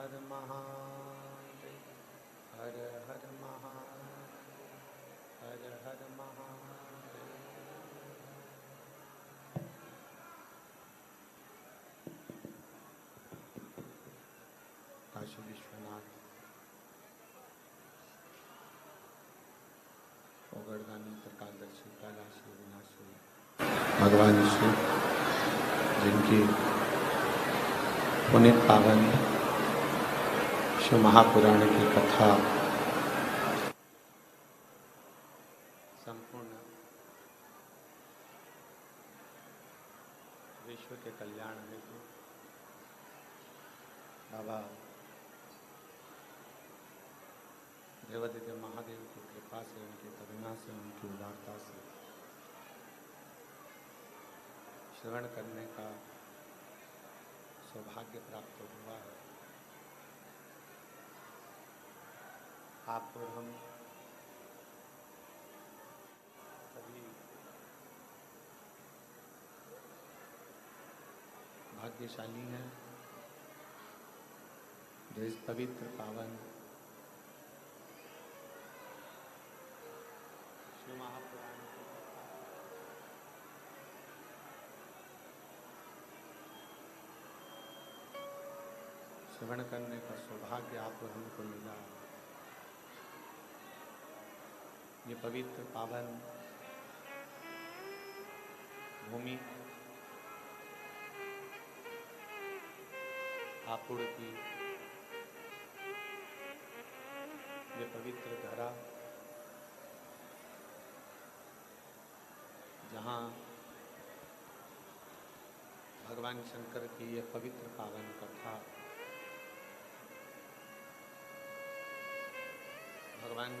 हर महादेव, हर हर महादेव, हर हर महादेव। काशी विश्वनाथ ओगरदानी त्रिकालदर्शी कैलाशी अविनाशी भगवान शिव, जिनकी पुनीत पावन शिव महापुराण की कथा संपूर्ण विश्व के कल्याण हेतु बाबा देवादित्य महादेव की कृपा से, उनकी करुणा से, उनकी उदारता से श्रवण करने का सौभाग्य प्राप्त हुआ है। आप और हम सभी भाग्यशाली हैं जो इस पवित्र पावन शिव महापुराण की श्रवण करने का सौभाग्य आप और हमको मिला। ये पवित्र पावन भूमि हापुड़ की, ये पवित्र धरा जहाँ भगवान शंकर की ये पवित्र पावन कथा भगवान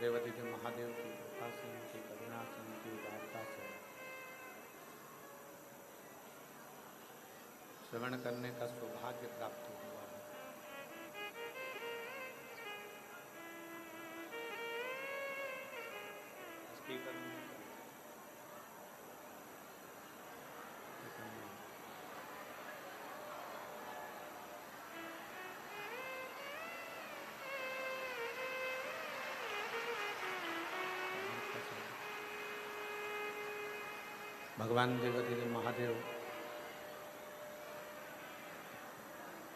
देवादित्य महादेव की कृपा से, उनकी करुणा से, उनकी उदारता से श्रवण करने का सौभाग्य प्राप्त हुआ है। स्पीकर में भगवान देवादित्य महादेव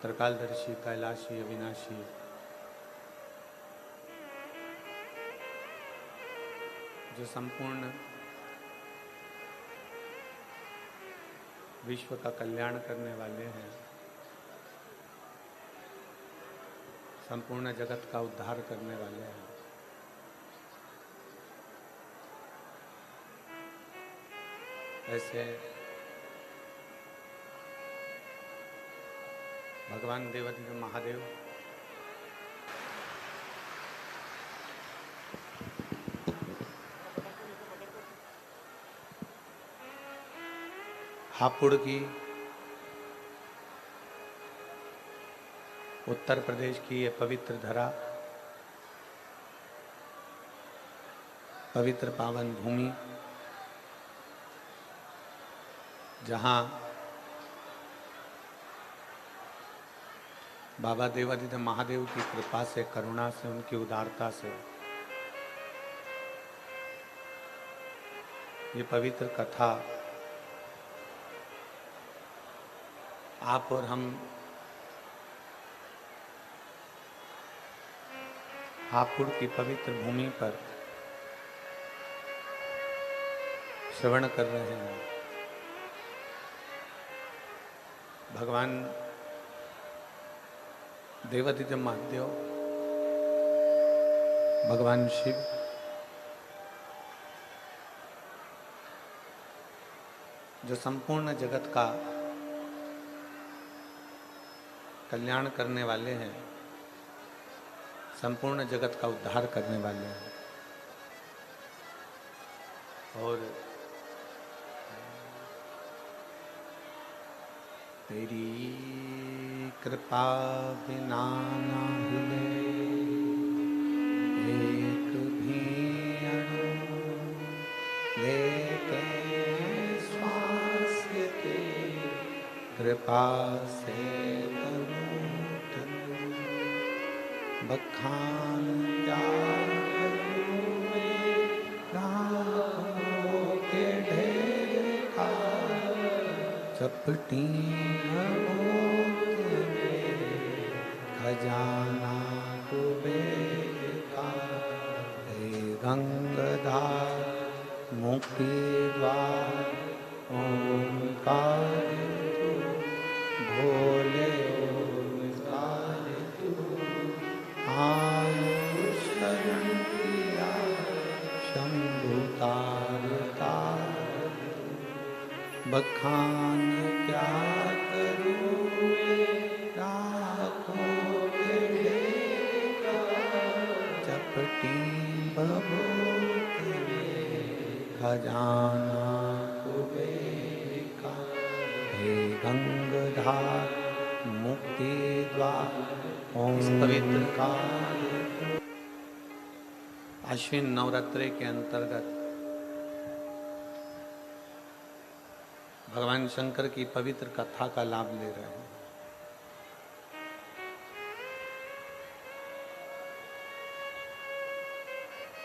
त्रिकालदर्शी कैलाशी अविनाशी जो संपूर्ण विश्व का कल्याण करने वाले हैं, संपूर्ण जगत का उद्धार करने वाले हैं। ऐसे भगवान देवादित्य महादेव हापुड़ की, उत्तर प्रदेश की ये पवित्र धरा, पवित्र पावन भूमि जहाँ बाबा देवादित्य महादेव की कृपा से, करुणा से, उनकी उदारता से ये पवित्र कथा आप और हम हापुड़ की पवित्र भूमि पर श्रवण कर रहे हैं। भगवान देवादित्य महादेव, भगवान शिव जो संपूर्ण जगत का कल्याण करने वाले हैं, संपूर्ण जगत का उद्धार करने वाले हैं। और तेरी कृपा बिना ना हिले एक भी अणु, लेके श्वास के कृपा से बखान क्या करूं मैं, राहों के ढेर का चपटी खजाना कुबेर का। हे गंगाधार मुक्ति द्वार ओंकार तू, भोले ओंकार तू, आयो शरण किया शंभु तारता। बखान क्या करूं राखों के ढेर का, चपटी बबूत खजाना कुबेर का। हे गंगाधार मुक्ति द्वार पवित्र काल। आश्विन नवरात्रि के अंतर्गत भगवान शंकर की पवित्र कथा का लाभ ले रहे हैं।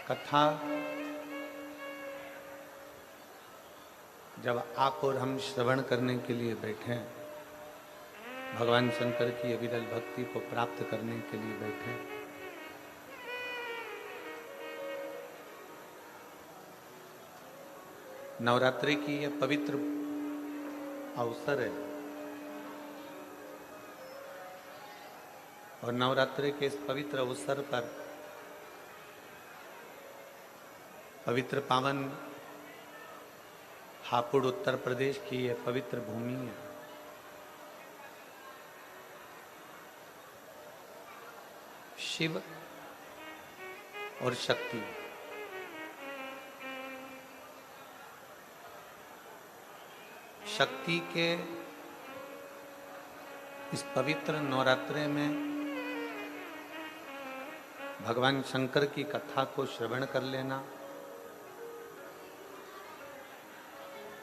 कथा जब आप और हम श्रवण करने के लिए बैठे, भगवान शंकर की अविरल भक्ति को प्राप्त करने के लिए बैठे, नवरात्रि की यह पवित्र अवसर है और नवरात्रि के इस पवित्र अवसर पर पवित्र पावन हापुड़ उत्तर प्रदेश की यह पवित्र भूमि है। शिव और शक्ति, शक्ति के इस पवित्र नवरात्रि में भगवान शंकर की कथा को श्रवण कर लेना,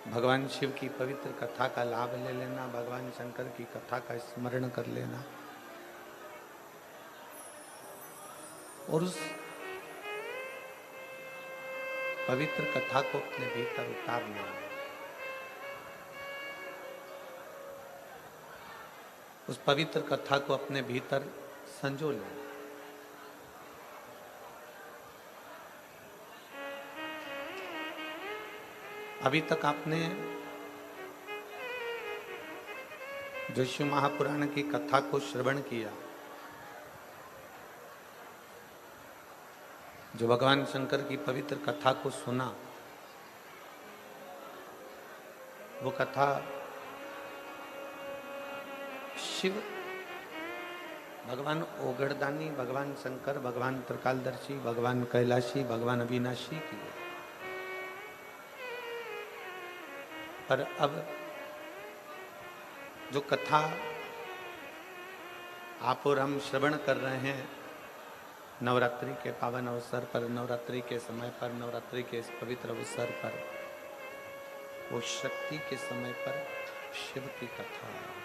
भगवान शिव की पवित्र कथा का लाभ ले लेना, भगवान शंकर की कथा का स्मरण कर लेना और उस पवित्र कथा को अपने भीतर उतार लेना, उस पवित्र कथा को अपने भीतर संजो लें। अभी तक आपने जो शिव महापुराण की कथा को श्रवण किया, जो भगवान शंकर की पवित्र कथा को सुना, वो कथा शिव, भगवान ओगड़दानी, भगवान शंकर, भगवान त्रिकालदर्शी, भगवान कैलाशी, भगवान अविनाशी की है। पर अब जो कथा आप और हम श्रवण कर रहे हैं नवरात्रि के पावन अवसर पर, नवरात्रि के समय पर, नवरात्रि के इस पवित्र अवसर पर, वो शक्ति के समय पर शिव की कथा है।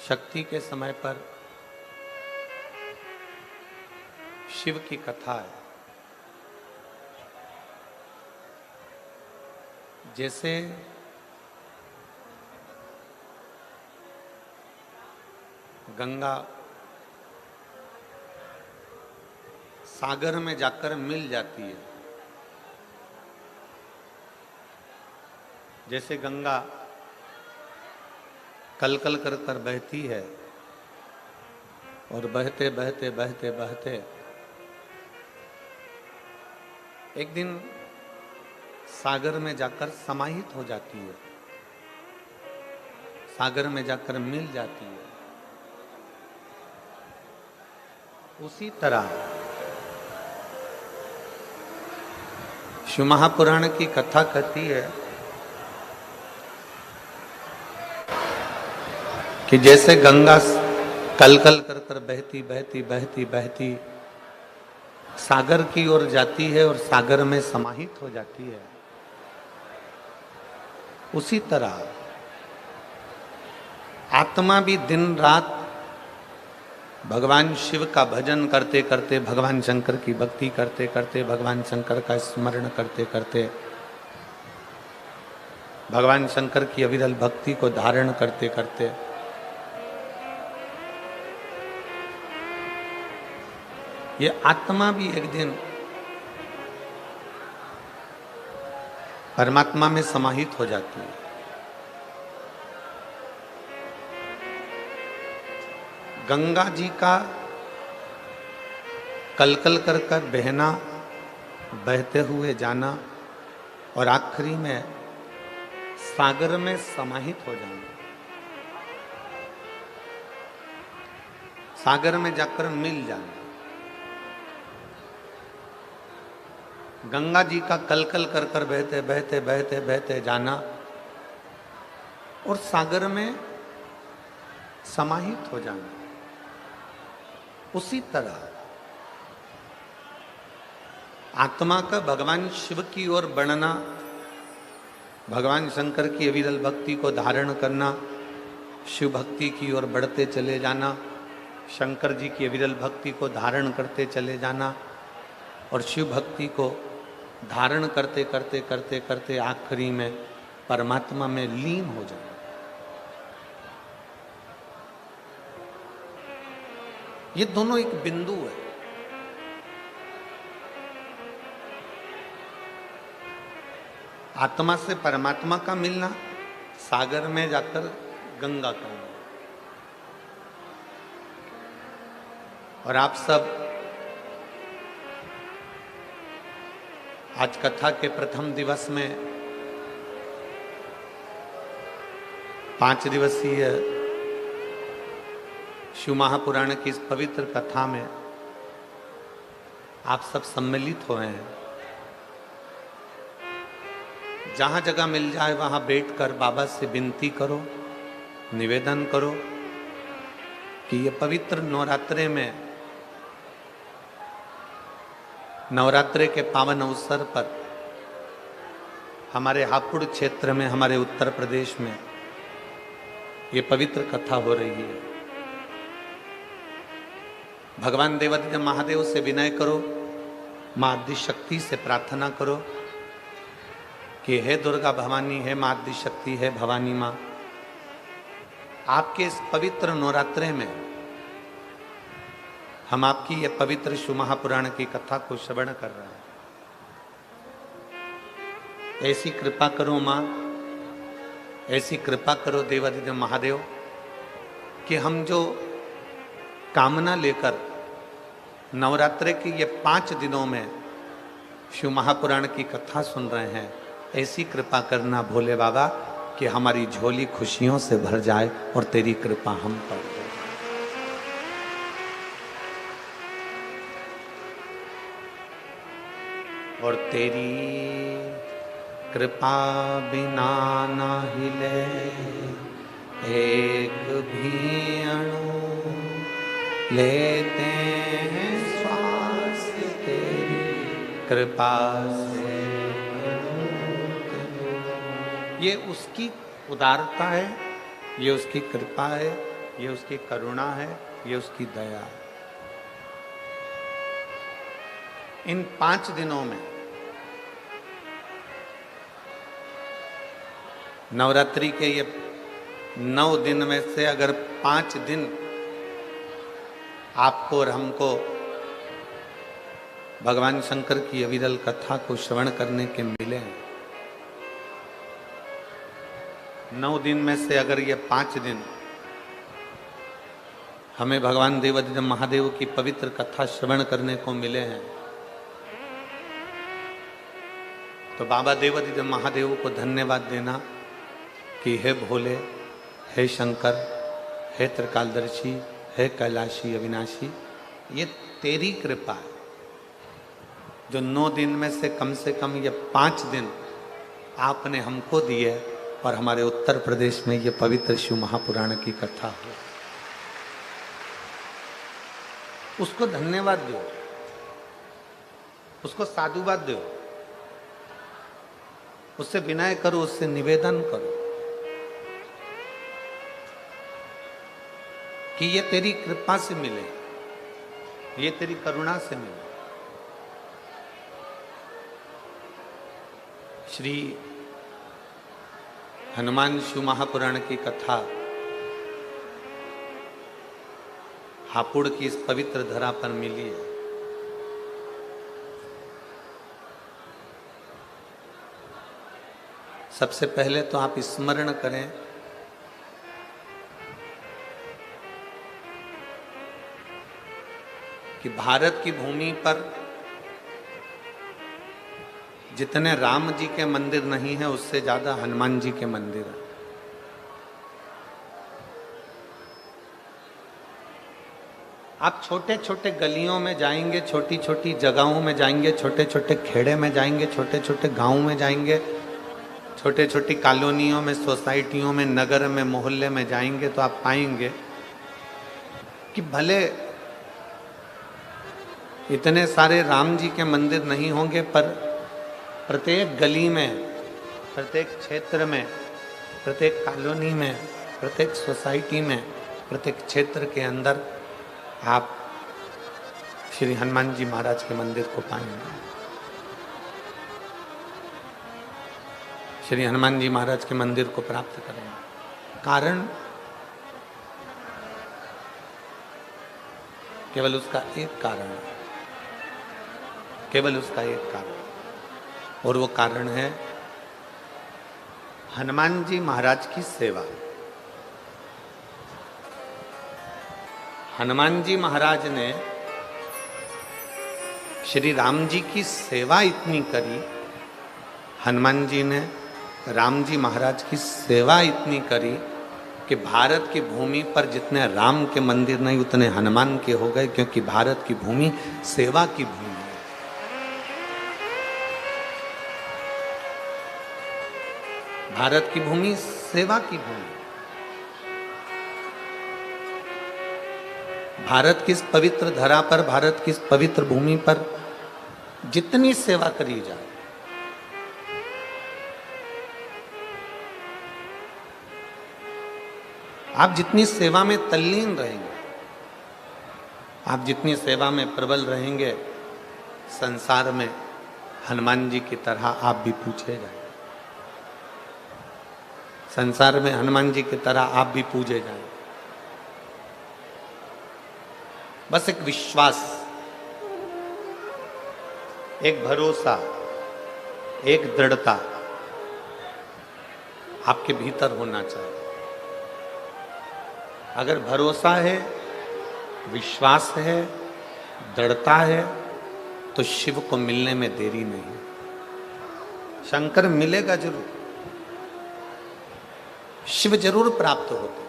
शक्ति के समय पर शिव की कथा है। जैसे गंगा सागर में जाकर मिल जाती है, जैसे गंगा कल कल कर कर बहती है और बहते बहते बहते बहते एक दिन सागर में जाकर समाहित हो जाती है, सागर में जाकर मिल जाती है। उसी तरह शिव महापुराण की कथा कहती है कि जैसे गंगा कल कल कर कर बहती बहती बहती बहती सागर की ओर जाती है और सागर में समाहित हो जाती है, उसी तरह आत्मा भी दिन रात भगवान शिव का भजन करते करते, भगवान शंकर की भक्ति करते करते, भगवान शंकर का स्मरण करते करते, भगवान शंकर की अविरल भक्ति को धारण करते करते ये आत्मा भी एक दिन परमात्मा में समाहित हो जाती है। गंगा जी का कलकल कर कर बहना, बहते हुए जाना और आखिरी में सागर में समाहित हो जाना, सागर में जाकर मिल जाना। गंगा जी का कलकल कर कर बहते बहते बहते बहते जाना और सागर में समाहित हो जाना। उसी तरह आत्मा का भगवान शिव की ओर बढ़ना, भगवान शंकर की अविरल भक्ति को धारण करना, शिव भक्ति की ओर बढ़ते चले जाना, शंकर जी की अविरल भक्ति को धारण करते चले जाना और शिव भक्ति को धारण करते करते करते करते आखिरी में परमात्मा में लीन हो जाना। ये दोनों एक बिंदु है। आत्मा से परमात्मा का मिलना, सागर में जाकर गंगा का मिलना। और आप सब आज कथा के प्रथम दिवस में 5 दिवसीय शिव महापुराण की इस पवित्र कथा में आप सब सम्मिलित हुए हैं। जहां जगह मिल जाए वहां बैठकर बाबा से विनती करो, निवेदन करो कि ये पवित्र नवरात्रे में, नवरात्रे के पावन अवसर पर हमारे हापुड़ क्षेत्र में, हमारे उत्तर प्रदेश में ये पवित्र कथा हो रही है। भगवान देवादिदेव महादेव से विनय करो, मां आदिशक्ति से प्रार्थना करो कि हे दुर्गा भवानी, हे मां आदिशक्ति, हे भवानी मां, आपके इस पवित्र नवरात्रे में हम आपकी ये पवित्र शिव महापुराण की कथा को श्रवण कर रहे हैं। ऐसी कृपा करो मां, ऐसी कृपा करो देवादिदेव महादेव कि हम जो कामना लेकर नवरात्रे के ये 5 दिनों में शिव महापुराण की कथा सुन रहे हैं, ऐसी कृपा करना भोले बाबा कि हमारी झोली खुशियों से भर जाए और तेरी कृपा हम पर हो। और तेरी कृपा बिना न हिले एक भी अणु, लेते हैं श्वास तेरी कृपा से। ये उसकी उदारता है, ये उसकी कृपा है, ये उसकी करुणा है, ये उसकी दया है। इन 5 दिनों में नवरात्रि के ये 9 दिन में से अगर 5 दिन आपको और हमको भगवान शंकर की अविरल कथा को श्रवण करने के मिले हैं, 9 दिन में से अगर ये 5 दिन हमें भगवान देवादिदेव महादेव की पवित्र कथा श्रवण करने को मिले हैं, तो बाबा देवादिदेव महादेव को धन्यवाद देना कि हे भोले, हे शंकर, हे त्रिकालदर्शी, हे कैलाशी अविनाशी, ये तेरी कृपा है जो 9 दिन में से कम ये 5 दिन आपने हमको दिए और हमारे उत्तर प्रदेश में ये पवित्र शिव महापुराण की कथा हो। उसको धन्यवाद दो, उसको साधुवाद दो, उससे विनय करो, उससे निवेदन करो कि ये तेरी कृपा से मिले, ये तेरी करुणा से मिले। श्री हनुमान शिव महापुराण की कथा हापुड़ की इस पवित्र धरा पर मिली है। सबसे पहले तो आप स्मरण करें कि भारत की भूमि पर जितने राम जी के मंदिर नहीं है, उससे ज्यादा हनुमान जी के मंदिर है। आप छोटे छोटे गलियों में जाएंगे, छोटी छोटी जगहों में जाएंगे, छोटे छोटे खेड़े में जाएंगे, छोटे छोटे गांवों में जाएंगे, छोटे छोटी कॉलोनियों में, सोसाइटियों में, नगर में, मोहल्ले में जाएंगे तो आप पाएंगे कि भले इतने सारे राम जी के मंदिर नहीं होंगे, पर प्रत्येक गली में, प्रत्येक क्षेत्र में, प्रत्येक कॉलोनी में, प्रत्येक सोसाइटी में, प्रत्येक क्षेत्र के अंदर आप श्री हनुमान जी महाराज के मंदिर को पाएंगे। श्री हनुमान जी महाराज के मंदिर को प्राप्त करेंगे। कारण केवल उसका एक कारण है, केवल उसका एक कारण, और वो कारण है हनुमान जी महाराज की सेवा। हनुमान जी महाराज ने श्री राम जी की सेवा इतनी करी, हनुमान जी ने राम जी महाराज की सेवा इतनी करी कि भारत की भूमि पर जितने राम के मंदिर नहीं, उतने हनुमान के हो गए, क्योंकि भारत की भूमि सेवा की भूमि है। भारत की भूमि सेवा की भूमि। भारत की इस पवित्र धरा पर, भारत की इस पवित्र भूमि पर जितनी सेवा करी जाए, आप जितनी सेवा में तल्लीन रहेंगे, आप जितनी सेवा में प्रबल रहेंगे, संसार में हनुमान जी की तरह आप भी पूछे जाए, संसार में हनुमान जी की तरह आप भी पूजे जाए। बस एक विश्वास, एक भरोसा, एक दृढ़ता आपके भीतर होना चाहिए। अगर भरोसा है, विश्वास है, दृढ़ता है, तो शिव को मिलने में देरी नहीं। शंकर मिलेगा जरूर, शिव जरूर प्राप्त होते।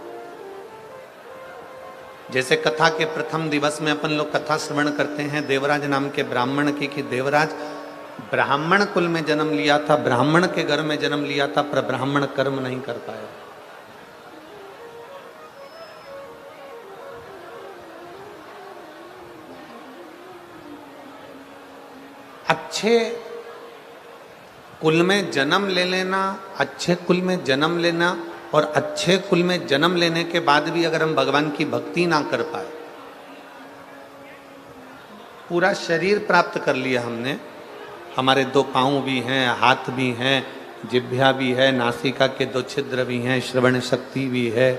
जैसे कथा के प्रथम दिवस में अपन लोग कथा श्रवण करते हैं देवराज नाम के ब्राह्मण की, कि देवराज ब्राह्मण कुल में जन्म लिया था, ब्राह्मण के घर में जन्म लिया था, पर ब्राह्मण कर्म नहीं कर पाया। अच्छे कुल में जन्म ले लेना, अच्छे कुल में जन्म लेना, और अच्छे कुल में जन्म लेने के बाद भी अगर हम भगवान की भक्ति ना कर पाए, पूरा शरीर प्राप्त कर लिया हमने, हमारे 2 पाँव भी हैं, हाथ भी हैं, जिह्वा भी है, नासिका के 2 छिद्र भी हैं, श्रवण शक्ति भी है,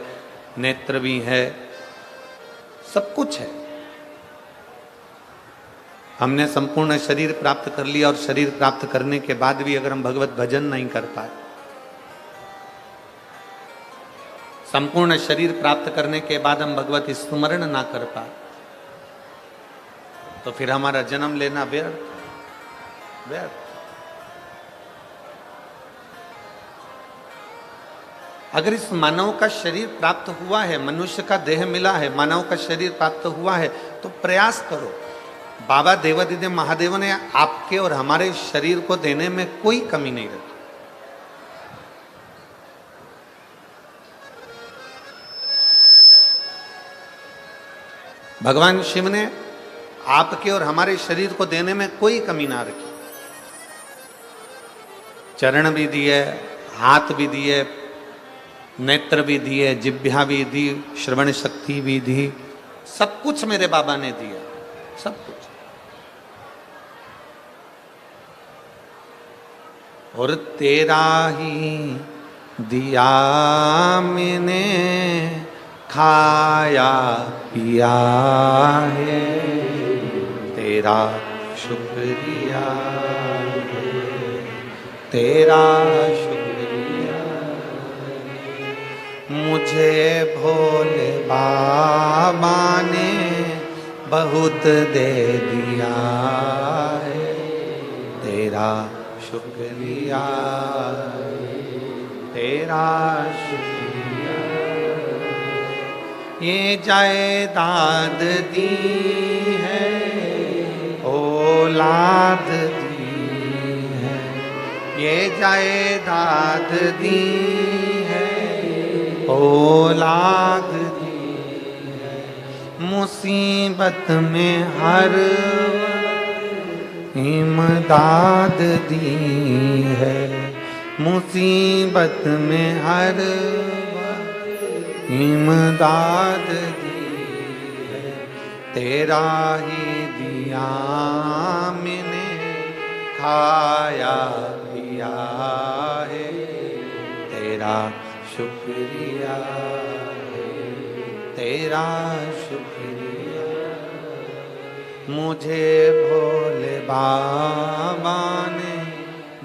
नेत्र भी है, सब कुछ है। हमने संपूर्ण शरीर प्राप्त कर लिया, और शरीर प्राप्त करने के बाद भी अगर हम भगवत भजन नहीं कर पाए, संपूर्ण शरीर प्राप्त करने के बाद हम भगवत स्मरण ना कर पाए, तो फिर हमारा जन्म लेना व्यर्थ व्यर्थ। अगर इस मानव का शरीर प्राप्त हुआ है, मनुष्य का देह मिला है, मानव का शरीर प्राप्त हुआ है, तो प्रयास करो। बाबा देवादिदेव महादेव ने आपके और हमारे शरीर को देने में कोई कमी नहीं रखी। भगवान शिव ने आपके और हमारे शरीर को देने में कोई कमी ना रखी। चरण भी दिए, हाथ भी दिए, नेत्र भी दिए, जिह्वा भी दी, श्रवण शक्ति भी दी, सब कुछ मेरे बाबा ने दिया, सब कुछ। और तेरा ही दिया मैंने खाया पिया है, तेरा शुक्रिया है, तेरा शुक्रिया। मुझे भोले बाबा ने बहुत दे दिया है, तेरा शुक्रिया, तेरा शुक्रिया। ये जायदाद दी है, औलाद दी है, ये जायदाद दी है, औलाद दी है। मुसीबत में हर इमदाद दी है, मुसीबत में हर इमदाद दी है, तेरा ही दिया मैंने खाया पिया है, तेरा शुक्रिया है, तेरा शुक्रिया। मुझे भोले बाबा ने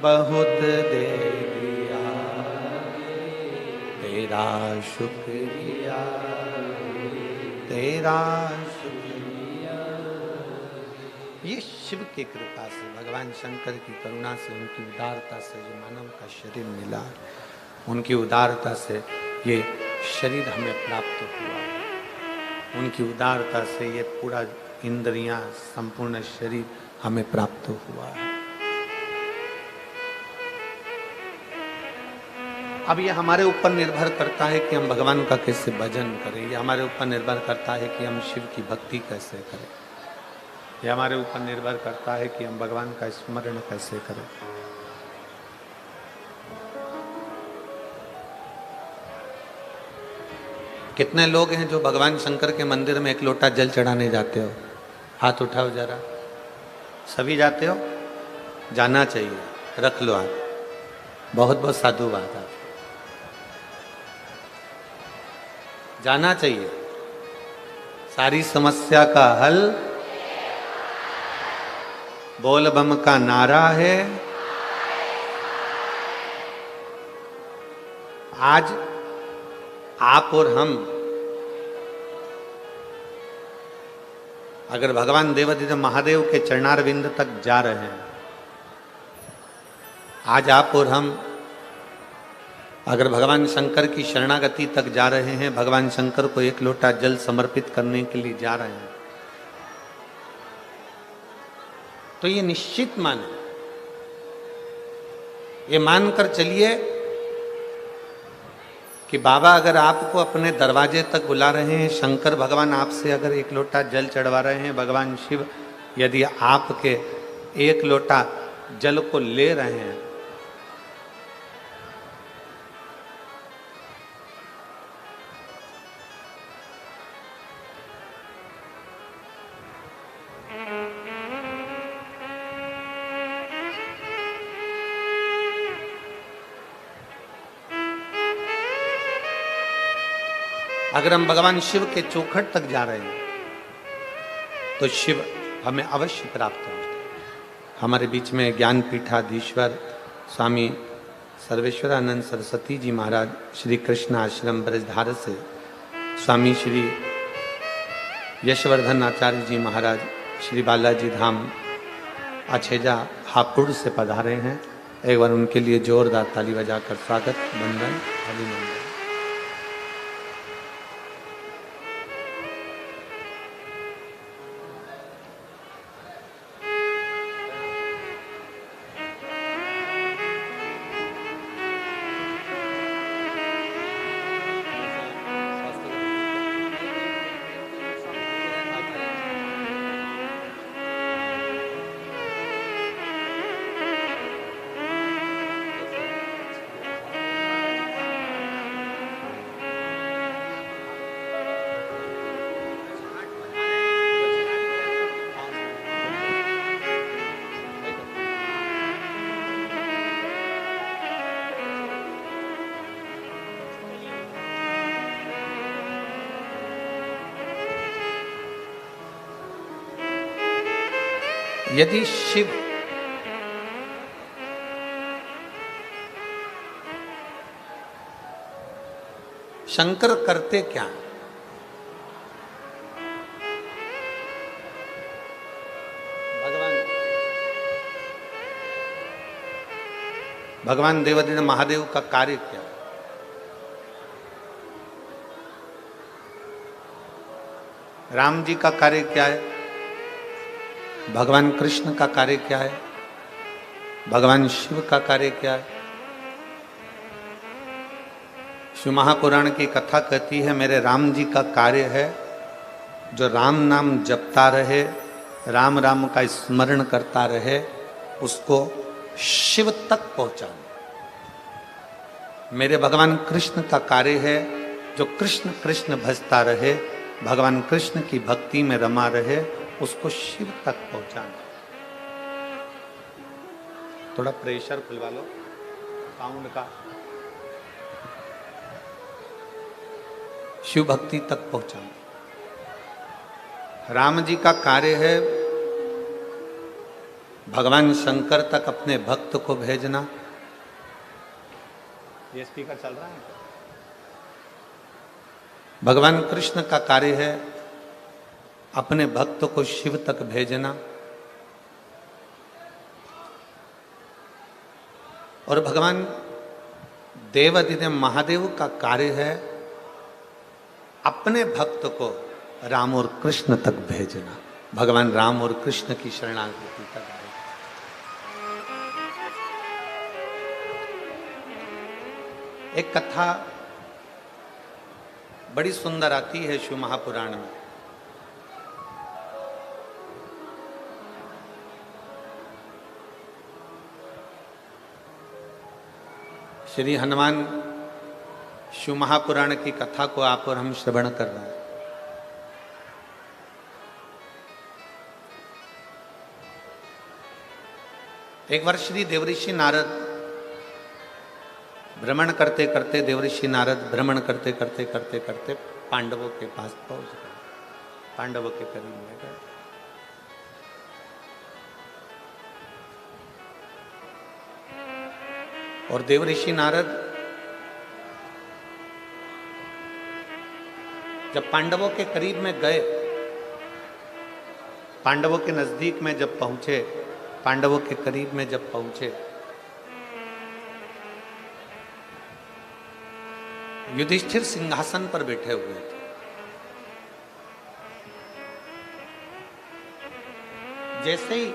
बहुत दे दिया, तेरा शुक्रिया, तेरा शुक्रिया। ये शिव की कृपा से, भगवान शंकर की करुणा से, उनकी उदारता से जो मानव का शरीर मिला, उनकी उदारता से ये शरीर हमें प्राप्त हुआ, उनकी उदारता से ये पूरा इंद्रियां, संपूर्ण शरीर हमें प्राप्त हुआ है। अब ये हमारे ऊपर निर्भर करता है कि हम भगवान का कैसे भजन करें, ये हमारे ऊपर निर्भर करता है कि हम शिव की भक्ति कैसे करें, ये हमारे ऊपर निर्भर करता है कि हम भगवान का स्मरण कैसे करें। कितने लोग हैं जो भगवान शंकर के मंदिर में एक लोटा जल चढ़ाने जाते हो? हाथ उठाओ जरा। सभी जाते हो? जाना चाहिए, रख लो हाथ। बहुत बहुत साधुवाद आप, जाना चाहिए। सारी समस्या का हल बोल बम का नारा है। आज आप और हम अगर भगवान देवाधिदेव महादेव के चरणारविंद तक जा रहे हैं, आज आप और हम अगर भगवान शंकर की शरणागति तक जा रहे हैं, भगवान शंकर को एक लोटा जल समर्पित करने के लिए जा रहे हैं, तो ये निश्चित माने, ये मानकर चलिए कि बाबा अगर आपको अपने दरवाजे तक बुला रहे हैं, शंकर भगवान आपसे अगर एक लोटा जल चढ़वा रहे हैं, भगवान शिव यदि आपके एक लोटा जल को ले रहे हैं, अगर हम भगवान शिव के चौखट तक जा रहे हैं तो शिव हमें अवश्य प्राप्त होते हैं। हमारे बीच में ज्ञान पीठाधीश्वर स्वामी सर्वेश्वरानंद सरस्वती जी महाराज श्री कृष्ण आश्रम ब्रजधार से स्वामी श्री यशवर्धन आचार्य जी महाराज श्री बालाजी धाम अछेजा हापुड़ से पधारे हैं। एक बार उनके लिए जोरदार ताली बजाकर स्वागत, वंदन, अभिनंदन। यदि शिव शंकर करते क्या? भगवान देवादिदेव महादेव का कार्य क्या है? राम जी का कार्य क्या है? भगवान कृष्ण का कार्य क्या है? भगवान शिव का कार्य क्या है? शिव महापुराण की कथा कहती है मेरे राम जी का कार्य है जो राम नाम जपता रहे, राम राम का स्मरण करता रहे, उसको शिव तक पहुंचाना। मेरे भगवान कृष्ण का कार्य है जो कृष्ण कृष्ण भजता रहे, भगवान कृष्ण की भक्ति में रमा रहे, उसको शिव तक पहुंचाना। थोड़ा प्रेशर खुलवा लो साउंड का। शिव भक्ति तक पहुंचाना। राम जी का कार्य है भगवान शंकर तक अपने भक्त को भेजना। ये स्पीकर चल रहा है? भगवान कृष्ण का कार्य है अपने भक्त को शिव तक भेजना। और भगवान देवादिदेव महादेव का कार्य है अपने भक्त को राम और कृष्ण तक भेजना। भगवान राम और कृष्ण की शरणागति तक। एक कथा बड़ी सुंदर आती है शिव महापुराण में। श्री हनुमान शिव महापुराण की कथा को आप और हम श्रवण कर रहे हैं। एक बार श्री देवऋषि नारद भ्रमण करते करते, देवऋषि नारद भ्रमण करते करते करते करते पांडवों के पास पहुंच गए, पांडवों के करीब में गए। और देवऋषि नारद जब पांडवों के करीब में गए, पांडवों के नजदीक में जब पहुंचे, पांडवों के करीब में जब पहुंचे, युधिष्ठिर सिंहासन पर बैठे हुए थे। जैसे ही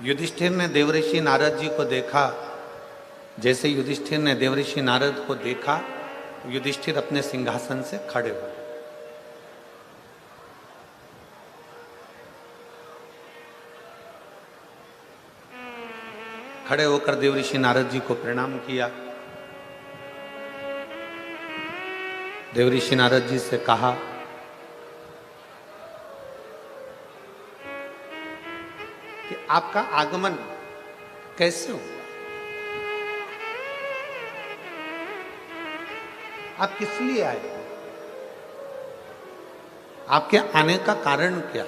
युधिष्ठिर ने देवऋषि नारद जी को देखा, जैसे युधिष्ठिर ने देवऋषि नारद को देखा, युधिष्ठिर अपने सिंहासन से खड़े हुए। खड़े होकर देवऋषि नारद जी को प्रणाम किया। देवऋषि नारद जी से कहा कि आपका आगमन कैसे हुआ? आप किस लिए आए? आपके आने का कारण क्या?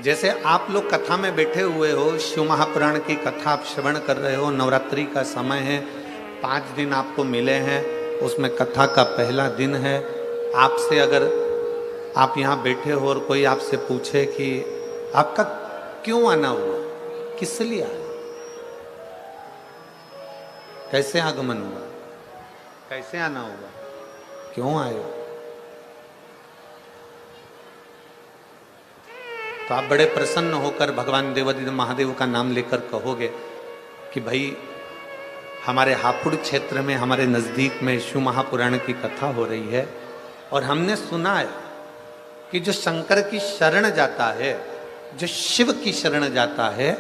जैसे आप लोग कथा में बैठे हुए हो, शिव महापुराण की कथा आप श्रवण कर रहे हो, नवरात्रि का समय है, 5 दिन आपको मिले हैं, उसमें कथा का पहला दिन है। आपसे अगर आप यहाँ बैठे हो और कोई आपसे पूछे कि आपका क्यों आना हुआ, किस लिए आए, कैसे आगमन हुआ, कैसे आना हुआ, क्यों आए, तो आप बड़े प्रसन्न होकर भगवान देवादिदेव महादेव का नाम लेकर कहोगे कि भाई हमारे हापुड़ क्षेत्र में, हमारे नज़दीक में शिव महापुराण की कथा हो रही है और हमने सुना है कि जो शंकर की शरण जाता है, जो शिव की शरण जाता है,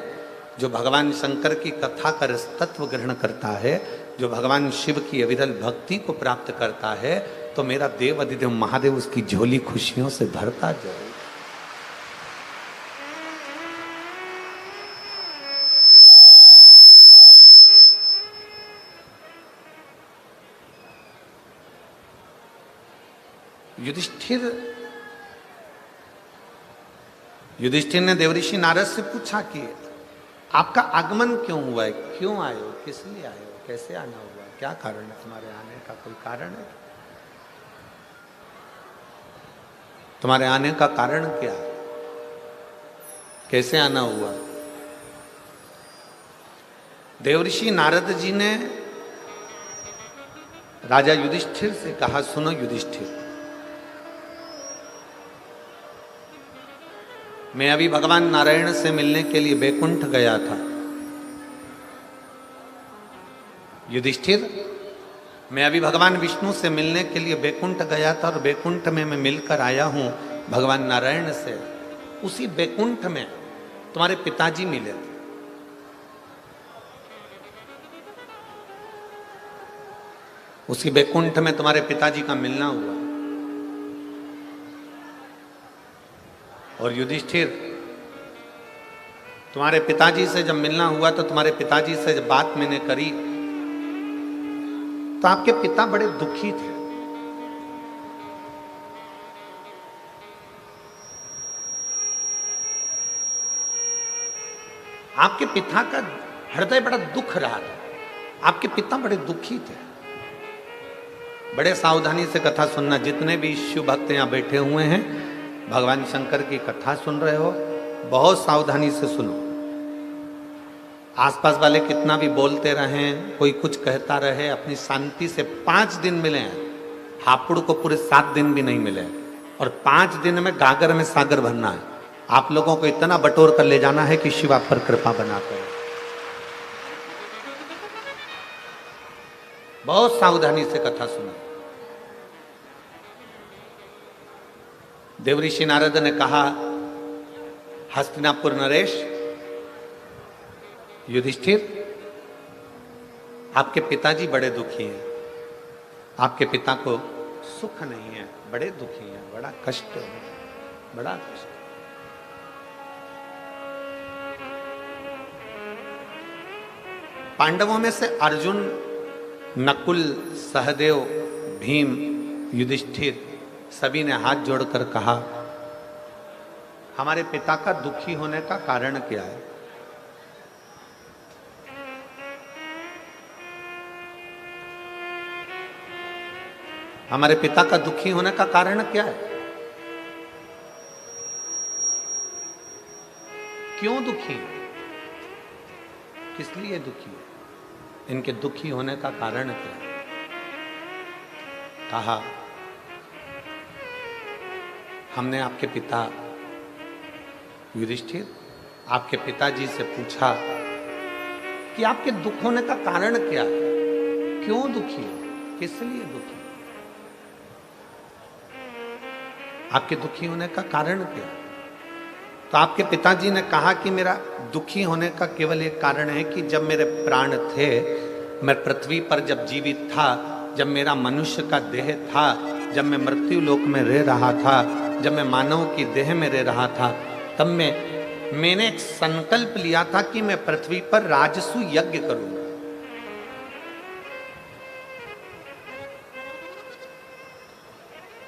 जो भगवान शंकर की कथा का रसतत्व ग्रहण करता है, जो भगवान शिव की अविरल भक्ति को प्राप्त करता है, तो मेरा देवादिदेव महादेव उसकी झोली खुशियों से भरता जाए। युधिष्ठिर ने देवऋषि नारद से पूछा कि आपका आगमन क्यों हुआ है, क्यों आए हो, किस लिए आए हो, कैसे आना हुआ, क्या कारण है तुम्हारे आने का, कोई कारण है, तुम्हारे आने का कारण क्या है, कैसे आना हुआ। देवऋषि नारद जी ने राजा युधिष्ठिर से कहा, सुनो युधिष्ठिर, मैं अभी भगवान नारायण से मिलने के लिए बैकुंठ गया था। युधिष्ठिर, मैं अभी भगवान विष्णु से मिलने के लिए बैकुंठ गया था और बैकुंठ में मैं मिलकर आया हूं भगवान नारायण से। उसी बैकुंठ में तुम्हारे पिताजी मिले थे। उसी बैकुंठ में तुम्हारे पिताजी का मिलना हुआ। और युधिष्ठिर, तुम्हारे पिताजी से जब मिलना हुआ तो तुम्हारे पिताजी से जब बात मैंने करी तो आपके पिता बड़े दुखी थे। आपके पिता का हृदय बड़ा दुख रहा था, आपके पिता बड़े दुखी थे। बड़े सावधानी से कथा सुनना, जितने भी शिव भक्त यहां बैठे हुए हैं, भगवान शंकर की कथा सुन रहे हो, बहुत सावधानी से सुनो। आसपास वाले कितना भी बोलते रहें, कोई कुछ कहता रहे, अपनी शांति से 5 दिन मिले हैं। हापुड़ को पूरे 7 दिन भी नहीं मिले और 5 दिन में गागर में सागर भरना है। आप लोगों को इतना बटोर कर ले जाना है कि शिव आप पर कृपा बनाते हैं। बहुत सावधानी से कथा सुना। देवऋषि नारद ने कहा, हस्तिनापुर नरेश, युधिष्ठिर, आपके पिताजी बड़े दुखी हैं, आपके पिता को सुख नहीं है, बड़े दुखी हैं, बड़ा कष्ट है, बड़ा कष्ट। पांडवों में से अर्जुन, नकुल, सहदेव, भीम, युधिष्ठिर सभी ने हाथ जोड़कर कहा, हमारे पिता का दुखी होने का कारण क्या है? हमारे पिता का दुखी होने का कारण क्या है? क्यों दुखी है? किस लिए दुखी है? इनके दुखी होने का कारण क्या है? कहा, हमने आपके पिता युधिष्ठिर, आपके पिताजी से पूछा कि आपके दुख होने का कारण क्या है, क्यों दुखी है, किस लिए दुखी है, आपके दुखी होने का कारण क्या है? तो आपके पिताजी ने कहा कि मेरा दुखी होने का केवल एक कारण है कि जब मेरे प्राण थे, मैं पृथ्वी पर जब जीवित था, जब मेरा मनुष्य का देह था, जब मैं मृत्यु लोक में रह रहा था, जब मैं मानव की देह में रह रहा था, तब मैंने एक संकल्प लिया था कि मैं पृथ्वी पर राजसु यज्ञ करूंगा।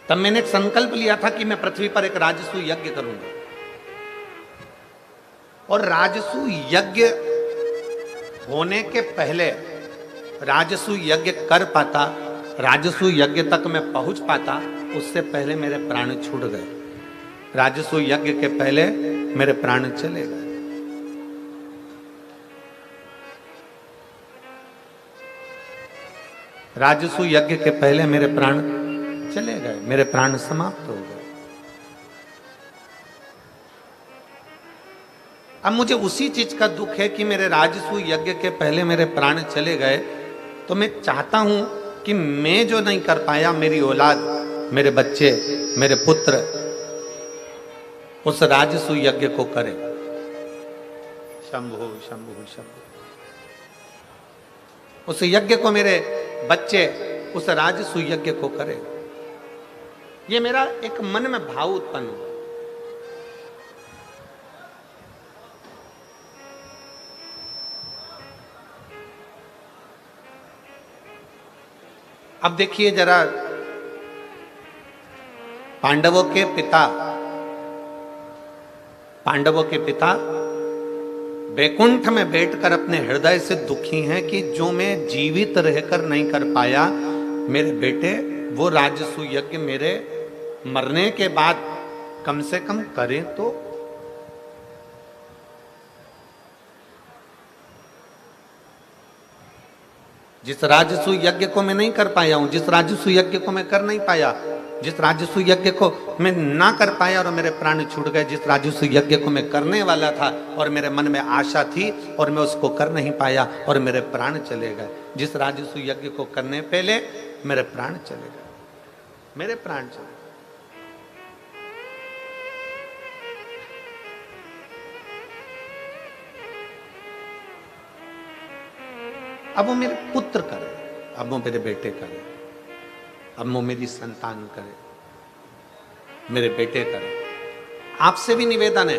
तब मैंने एक संकल्प लिया था कि मैं पृथ्वी पर एक राजसु यज्ञ करूंगा। और राजसु यज्ञ होने के पहले, राजसु यज्ञ कर पाता, राजसु यज्ञ तक मैं पहुंच पाता, उससे पहले मेरे प्राण छूट गए। राजसु यज्ञ के पहले मेरे प्राण चले गए। राजसु यज्ञ के पहले मेरे प्राण चले गए, मेरे प्राण समाप्त हो गए। अब मुझे उसी चीज का दुख है कि मेरे राजसु यज्ञ के पहले मेरे प्राण चले गए, तो मैं चाहता हूं कि मैं जो नहीं कर पाया, मेरी औलाद, मेरे बच्चे, मेरे पुत्र उस राजसु यज्ञ को करें। शंभु शंभु शंभु। उस यज्ञ को मेरे बच्चे उस राजसु यज्ञ को करें। ये मेरा एक मन में भाव उत्पन्न हुआ। अब देखिए जरा, पांडवों के पिता वैकुंठ में बैठकर अपने हृदय से दुखी हैं कि जो मैं जीवित रहकर नहीं कर पाया, मेरे बेटे वो राजसूय यज्ञ मेरे मरने के बाद कम से कम करें तो। जिस राजसूय यज्ञ को मैं नहीं कर पाया हूं, जिस राजसूय यज्ञ को मैं कर नहीं पाया, जिस राजसूय यज्ञ को मैं ना कर पाया और मेरे प्राण छूट गए, जिस राजसूय यज्ञ को मैं करने वाला था और मेरे मन में आशा थी और मैं उसको कर नहीं पाया और मेरे प्राण चले गए, जिस राजसूय यज्ञ को करने पहले मेरे प्राण चले गए, मेरे प्राण चले गए। अब वो मेरे पुत्र करे, अब वो मेरे बेटे करे, अब वो मेरी संतान करे, मेरे बेटे करे। आपसे भी निवेदन है।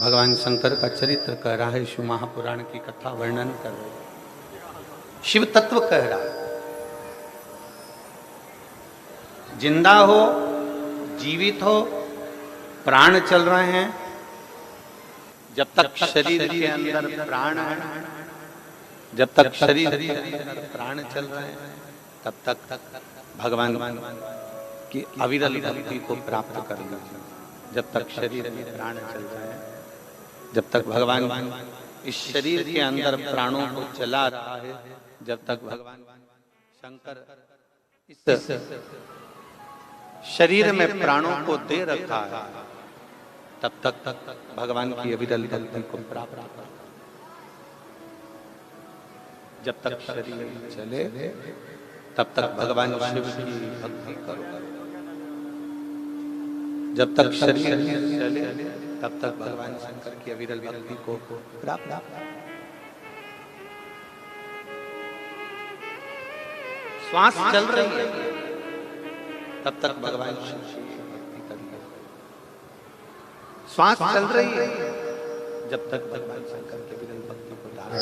भगवान शंकर का चरित्र कह रहा है, शिव महापुराण की कथा वर्णन कर रहे हैं, शिव तत्व कह रहा है। जिंदा हो, जीवित हो, प्राण चल रहे हैं, जब तक शरीर के अंदर प्राण है, जब तक शरीर के अंदर प्राण चल रहे हैं, तब तक भगवान की अविरल भक्ति को प्राप्त कर लीजिए। जब तक शरीर में प्राण चल रहे हैं, जब तक भगवान इस शरीर के अंदर प्राणों को चला रहा है, जब तक भगवान शंकर इस शरीर में प्राणों को दे रखा है, तब तक भगवान की अविरल भक्ति को प्राप्त कर। जब तक शरीर चले तब तक भगवान शिव की भक्ति करो। जब तक शरीर चले तब तक भगवान शंकर की अविरल भक्ति को प्राप्त। श्वास चल रही है तब तक भगवान शिव की भक्ति करिए। श्वास चल रही है जब तक भगवान शंकर की अविरल भक्ति को धारण।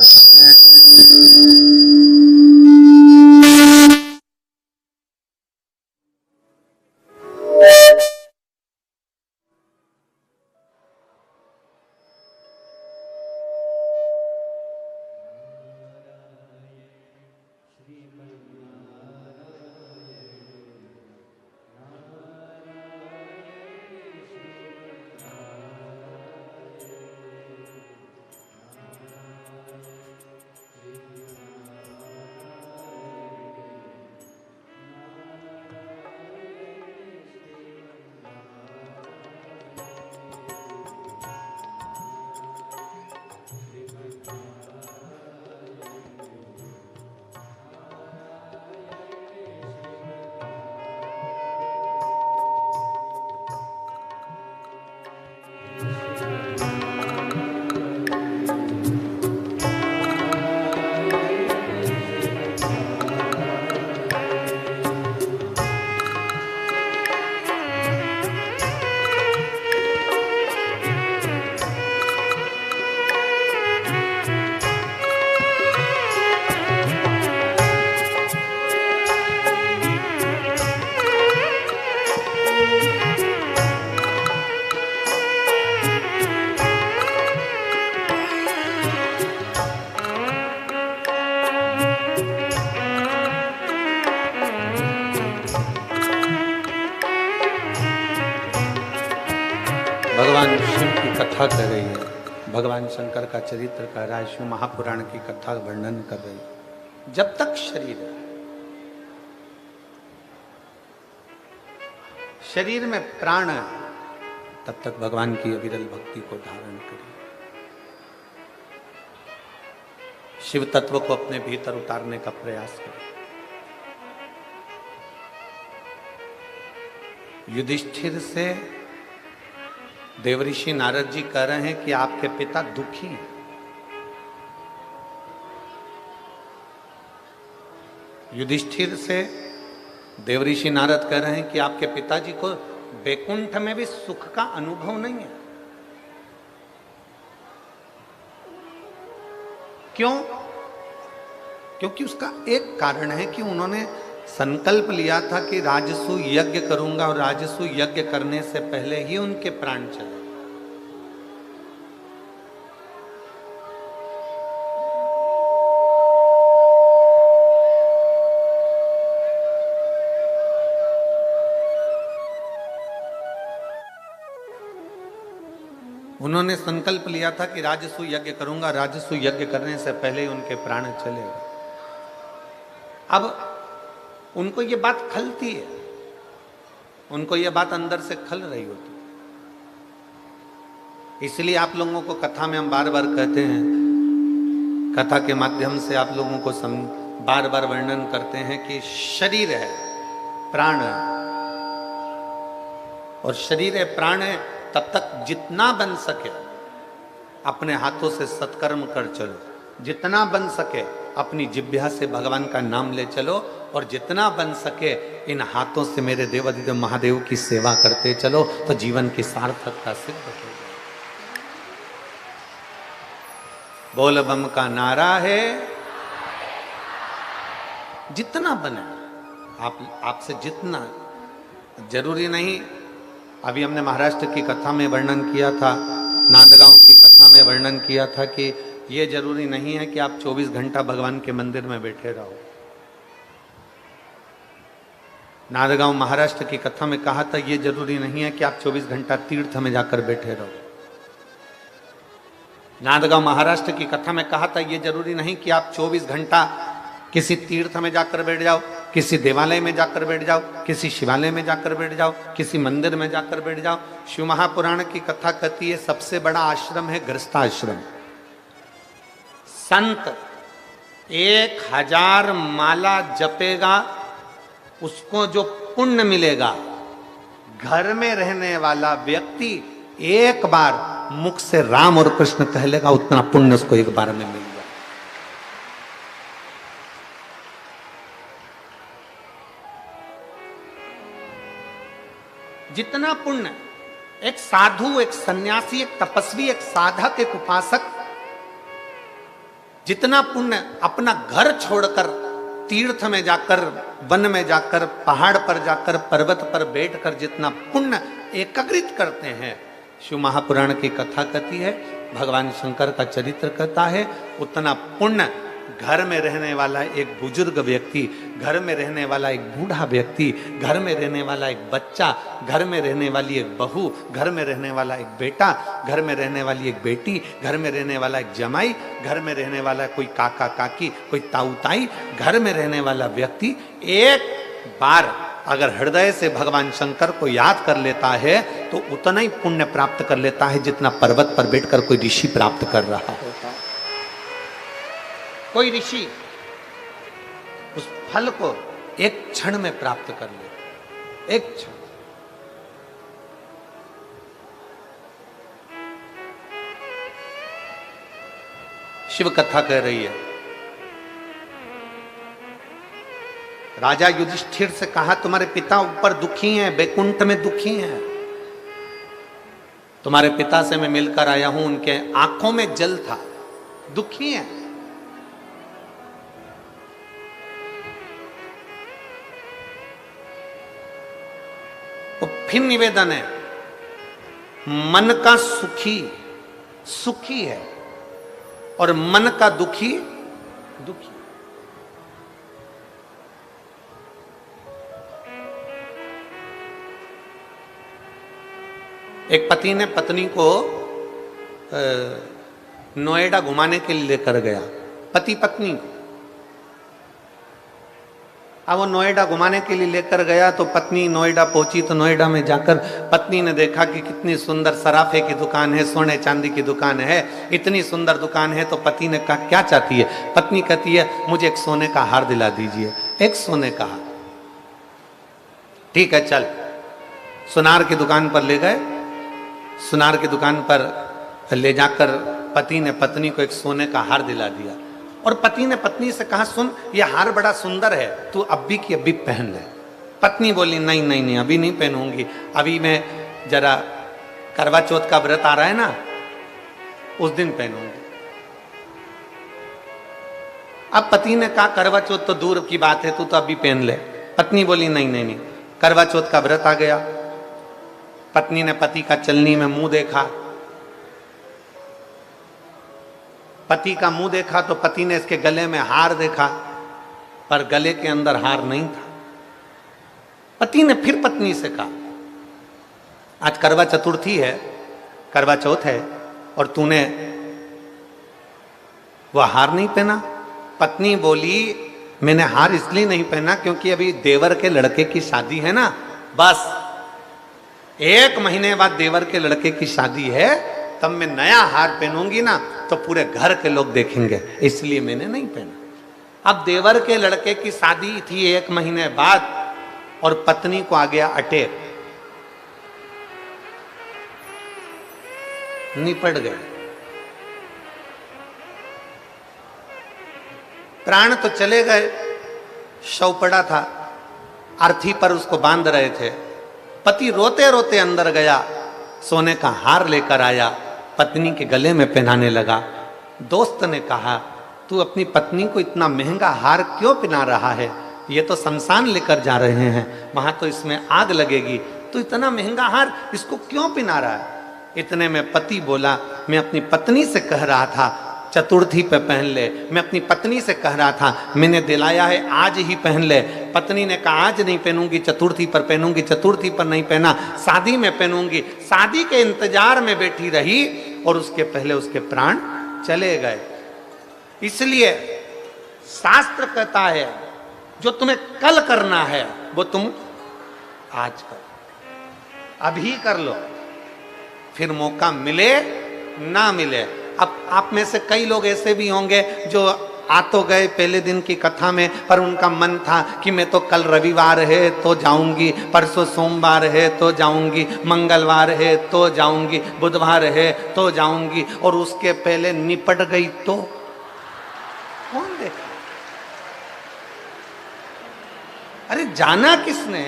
भगवान शिव की कथा कर रही है, भगवान शंकर का चरित्र कह रहा है, शिव महापुराण की कथा वर्णन कर रही है। जब तक शरीर में प्राण है तब तक भगवान की अविरल भक्ति को धारण करिए। शिव तत्व को अपने भीतर उतारने का प्रयास करें। युधिष्ठिर से देवऋषि नारद जी कह रहे हैं कि आपके पिता दुखी हैं। युधिष्ठिर से देवऋषि नारद कह रहे हैं कि आपके पिताजी को वैकुंठ में भी सुख का अनुभव नहीं है। क्यों? क्योंकि उसका एक कारण है कि उन्होंने संकल्प लिया था कि राजसू यज्ञ करूंगा और राजसू यज्ञ करने से पहले ही उनके प्राण चले। उन्होंने संकल्प लिया था कि राजसू यज्ञ करूंगा, राजसू यज्ञ करने से पहले ही उनके प्राण चले। अब उनको ये बात खलती है, उनको ये बात अंदर से खल रही होती। इसलिए आप लोगों को कथा में हम बार बार कहते हैं, कथा के माध्यम से आप लोगों को बार बार वर्णन करते हैं कि शरीर है, प्राण है, और शरीर है, प्राण है, तब तक जितना बन सके अपने हाथों से सत्कर्म कर चलो, जितना बन सके अपनी जिह्वा से भगवान का नाम ले चलो, और जितना बन सके इन हाथों से मेरे देवाधिदेव महादेव की सेवा करते चलो, तो जीवन की सार्थकता सिद्ध हो जाए। बोल बम का नारा है, जितना बने आपसे जितना, जरूरी नहीं। अभी हमने महाराष्ट्र की कथा में वर्णन किया था, नांदगांव की कथा में वर्णन किया था कि ये जरूरी नहीं है कि आप 24 घंटा भगवान के मंदिर में बैठे रहो। नांदगांव महाराष्ट्र की कथा में कहा था ये जरूरी नहीं है कि आप 24 घंटा तीर्थ में जाकर बैठे रहो। नांदगांव महाराष्ट्र की कथा में कहा था ये जरूरी नहीं कि आप 24 घंटा किसी तीर्थ में जाकर बैठ जाओ, किसी देवालय में जाकर बैठ जाओ, किसी शिवालय में जाकर बैठ जाओ, किसी मंदिर में जाकर बैठ जाओ। शिव महापुराण की कथा कहती है सबसे बड़ा आश्रम है गृहस्थाश्रम। संत 1000 माला जपेगा, उसको जो पुण्य मिलेगा, घर में रहने वाला व्यक्ति एक बार मुख से राम और कृष्ण कह लेगा, उतना पुण्य उसको एक बार में मिल जाए। जितना पुण्य एक साधु, एक सन्यासी, एक तपस्वी, एक साधक, एक उपासक, जितना पुण्य अपना घर छोड़कर तीर्थ में जाकर, वन में जाकर, पहाड़ पर जाकर, पर्वत पर बैठकर जितना पुण्य एकत्रित करते हैं, शिव महापुराण की कथा कहती है, भगवान शंकर का चरित्र कहता है, उतना पुण्य घर में रहने वाला एक बुजुर्ग व्यक्ति, घर में रहने वाला एक बूढ़ा व्यक्ति, घर में रहने वाला एक बच्चा, घर में रहने वाली एक बहू, घर में रहने वाला एक बेटा, घर में रहने वाली एक बेटी, घर में रहने वाला एक जमाई, घर में रहने वाला कोई काका काकी, कोई ताऊ ताई, घर में रहने वाला व्यक्ति एक बार अगर हृदय से भगवान शंकर को याद कर लेता है तो उतना ही पुण्य प्राप्त कर लेता है जितना पर्वत पर बैठकर कोई ऋषि प्राप्त कर रहा होता। कोई ऋषि उस फल को एक क्षण में प्राप्त कर ले, एक क्षण। शिव कथा कह रही है, राजा युधिष्ठिर से कहा तुम्हारे पिता ऊपर दुखी हैं, बैकुंठ में दुखी हैं, तुम्हारे पिता से मैं मिलकर आया हूं, उनके आंखों में जल था, दुखी हैं। फिर निवेदन है, मन का सुखी सुखी है और मन का दुखी दुखी। एक पति ने पत्नी को नोएडा घुमाने के लिए लेकर गया, पति पत्नी को। अब वो नोएडा घुमाने के लिए लेकर गया तो पत्नी नोएडा पहुंची, तो नोएडा में जाकर पत्नी ने देखा कि कितनी सुंदर सराफे की दुकान है, सोने चांदी की दुकान है, इतनी सुंदर दुकान है। तो पति ने कहा क्या चाहती है? पत्नी कहती है मुझे एक सोने का हार दिला दीजिए, एक सोने का हार। ठीक है चल, सुनार की दुकान पर ले गए। सुनार की दुकान पर ले जाकर पति ने पत्नी को एक सोने का हार दिला दिया और पति ने पत्नी से कहा सुन ये हार बड़ा सुंदर है, तू अभी की अभी पहन ले। पत्नी बोली नहीं नहीं नहीं अभी नहीं पहनूंगी, अभी मैं जरा करवा चौथ का व्रत आ रहा है ना, उस दिन पहनूंगी। अब पति ने कहा करवा चौथ तो दूर की बात है, तू तो अभी पहन ले। पत्नी बोली नहीं नहीं नहीं। करवा चौथ का व्रत आ गया, पत्नी ने पति का चलनी में मुंह देखा, पति का मुंह देखा तो पति ने इसके गले में हार देखा, पर गले के अंदर हार नहीं था। पति ने फिर पत्नी से कहा, आज करवा चतुर्थी है, करवा चौथ है, और तूने वह हार नहीं पहना। पत्नी बोली, मैंने हार इसलिए नहीं पहना क्योंकि अभी देवर के लड़के की शादी है ना, बस 1 महीने बाद देवर के लड़के की शादी है, तब मैं नया हार पहनूंगी ना तो पूरे घर के लोग देखेंगे, इसलिए मैंने नहीं पहना। अब देवर के लड़के की शादी थी 1 महीने बाद, और पत्नी को आ गया अटैक, निपट गए। प्राण तो चले गए, शव पड़ा था, अर्थी पर उसको बांध रहे थे। पति रोते रोते अंदर गया, सोने का हार लेकर आया, पत्नी के गले में पहनाने लगा। दोस्त ने कहा, तू अपनी पत्नी को इतना महंगा हार क्यों पहना रहा है? ये तो शमशान लेकर जा रहे हैं, वहां तो इसमें आग लगेगी, तू इतना महंगा हार इसको क्यों पहना रहा है? इतने में पति बोला, मैं अपनी पत्नी से कह रहा था चतुर्थी पे पहन ले, मैं अपनी पत्नी से कह रहा था, मैंने दिलाया है आज ही पहन ले। पत्नी ने कहा, आज नहीं पहनूंगी, चतुर्थी पर पहनूंगी, चतुर्थी पर नहीं पहना, शादी में पहनूंगी। शादी के इंतजार में बैठी रही और उसके पहले उसके प्राण चले गए। इसलिए शास्त्र कहता है, जो तुम्हें कल करना है वो तुम आज करो, अभी कर लो, फिर मौका मिले ना मिले। अब आप में से कई लोग ऐसे भी होंगे जो आ तो गए पहले दिन की कथा में, पर उनका मन था कि मैं तो कल रविवार है तो जाऊंगी, परसों सोमवार है तो जाऊंगी, मंगलवार है तो जाऊंगी, बुधवार है तो जाऊंगी, और उसके पहले निपट गई तो कौन देखा? अरे जाना किसने?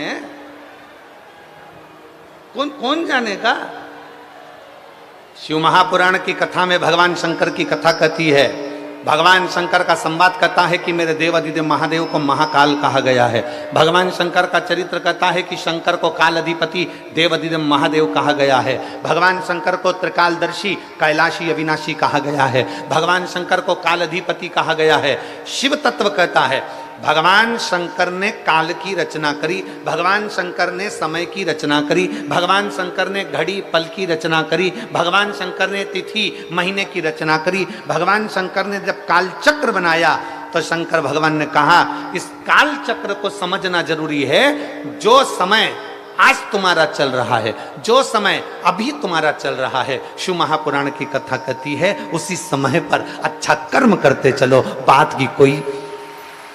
कौन जानेगा? शिव महापुराण की कथा में भगवान शंकर की कथा कहती है, भगवान शंकर का संवाद कहता है कि मेरे देव अधिदेव महादेव को महाकाल कहा गया है। भगवान शंकर का चरित्र कहता है कि शंकर को काल अधिपति देव अधिदेव महादेव कहा गया है। भगवान शंकर को त्रिकालदर्शी कैलाशी अविनाशी कहा गया है। भगवान शंकर को काल अधिपति कहा गया है। शिव तत्व कहता है, भगवान शंकर ने काल की रचना करी, भगवान शंकर ने समय की रचना करी, भगवान शंकर ने घड़ी पल की रचना करी, भगवान शंकर ने तिथि महीने की रचना करी। भगवान शंकर ने जब काल चक्र बनाया तो शंकर भगवान ने कहा, इस काल चक्र को समझना जरूरी है। जो समय आज तुम्हारा चल रहा है, जो समय अभी तुम्हारा चल रहा है, शिव महापुराण की कथा कहती है, उसी समय पर अच्छा कर्म करते चलो, बात की कोई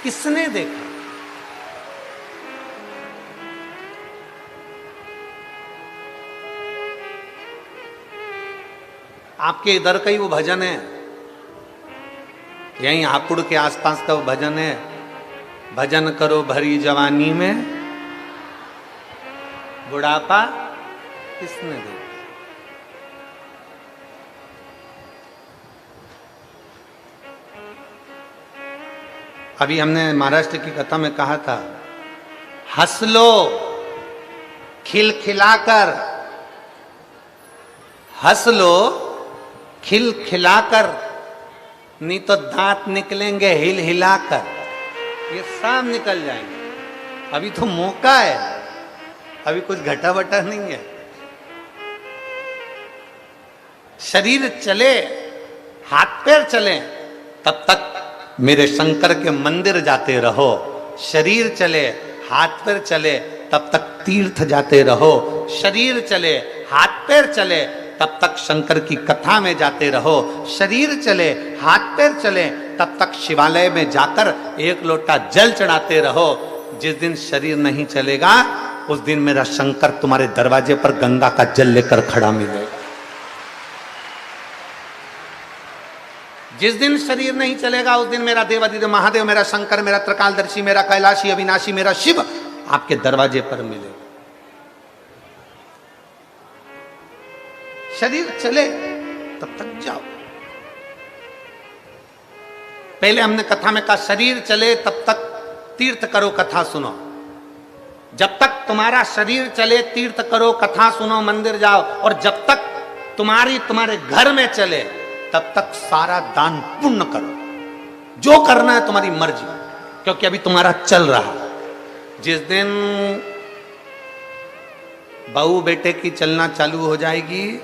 किसने देखा? आपके इधर का ही वो भजन है, यहीं हापुड़ के आसपास का वो भजन है, भजन करो भरी जवानी में बुढ़ापा किसने देखा? अभी हमने महाराष्ट्र की कथा में कहा था, हंस लो खिलखिलाकर, हंस लो खिलखिलाकर, नहीं तो दांत निकलेंगे हिल हिलाकर, ये सब निकल जाएंगे। अभी तो मौका है, अभी कुछ घटा वटा नहीं है। शरीर चले, हाथ पैर चले, तब तक मेरे शंकर के मंदिर जाते रहो। शरीर चले, हाथ पैर चले, तब तक तीर्थ जाते रहो। शरीर चले, हाथ पैर चले, तब तक शंकर की कथा में जाते रहो। शरीर चले, हाथ पैर चले, तब तक शिवालय में जाकर 1 लोटा जल चढ़ाते रहो। जिस दिन शरीर नहीं चलेगा, उस दिन मेरा शंकर तुम्हारे दरवाजे पर गंगा का जल लेकर खड़ा मिलेगा। जिस दिन शरीर नहीं चलेगा, उस दिन मेरा देव अधिदेव महादेव, मेरा शंकर, मेरा त्रिकालदर्शी, मेरा कैलाशी अविनाशी, मेरा शिव आपके दरवाजे पर मिलेगा। शरीर चले तब तक जाओ। पहले हमने कथा में कहा, शरीर चले तब तक तीर्थ करो, कथा सुनो। जब तक तुम्हारा शरीर चले तीर्थ करो, कथा सुनो, मंदिर जाओ, और जब तक तुम्हारे घर में चले तब तक सारा दान पुण्य करो, जो करना है तुम्हारी मर्जी, क्योंकि अभी तुम्हारा चल रहा। जिस दिन बहू बेटे की चलना चालू हो जाएगी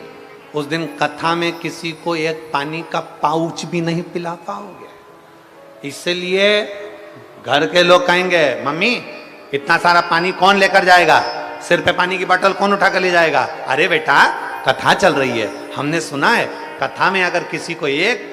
उस दिन कथा में किसी को एक पानी का पाउच भी नहीं पिला पाओगे। इसलिए घर के लोग कहेंगे मम्मी इतना सारा पानी कौन लेकर जाएगा, सिर पे पानी की बोतल कौन उठा कर ले जाएगा। अरे बेटा कथा चल रही है, हमने सुना है कथा में अगर किसी को एक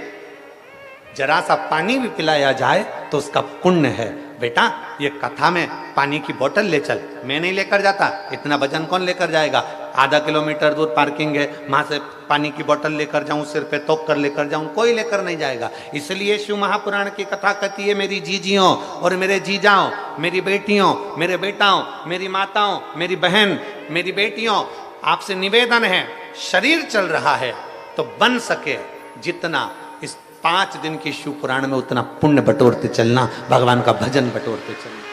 जरा सा पानी भी पिलाया जाए तो उसका पुण्य है। बेटा ये कथा में पानी की बोतल ले चल, मैं नहीं लेकर जाता, इतना वजन कौन लेकर जाएगा। आधा किलोमीटर दूर पार्किंग है, वहां से पानी की बोतल लेकर जाऊं, सिर पे तोप कर लेकर जाऊं, कोई लेकर नहीं जाएगा। इसलिए शिव महापुराण की कथा कहती है मेरी जीजियों और मेरे जीजाओं, मेरी बेटियों, मेरे बेटाओं, मेरी माताओं, मेरी बहन, मेरी बेटियों, आपसे निवेदन है, शरीर चल रहा है तो बन सके जितना इस 5 दिन की शिव पुराण में उतना पुण्य बटोरते चलना, भगवान का भजन बटोरते चलना।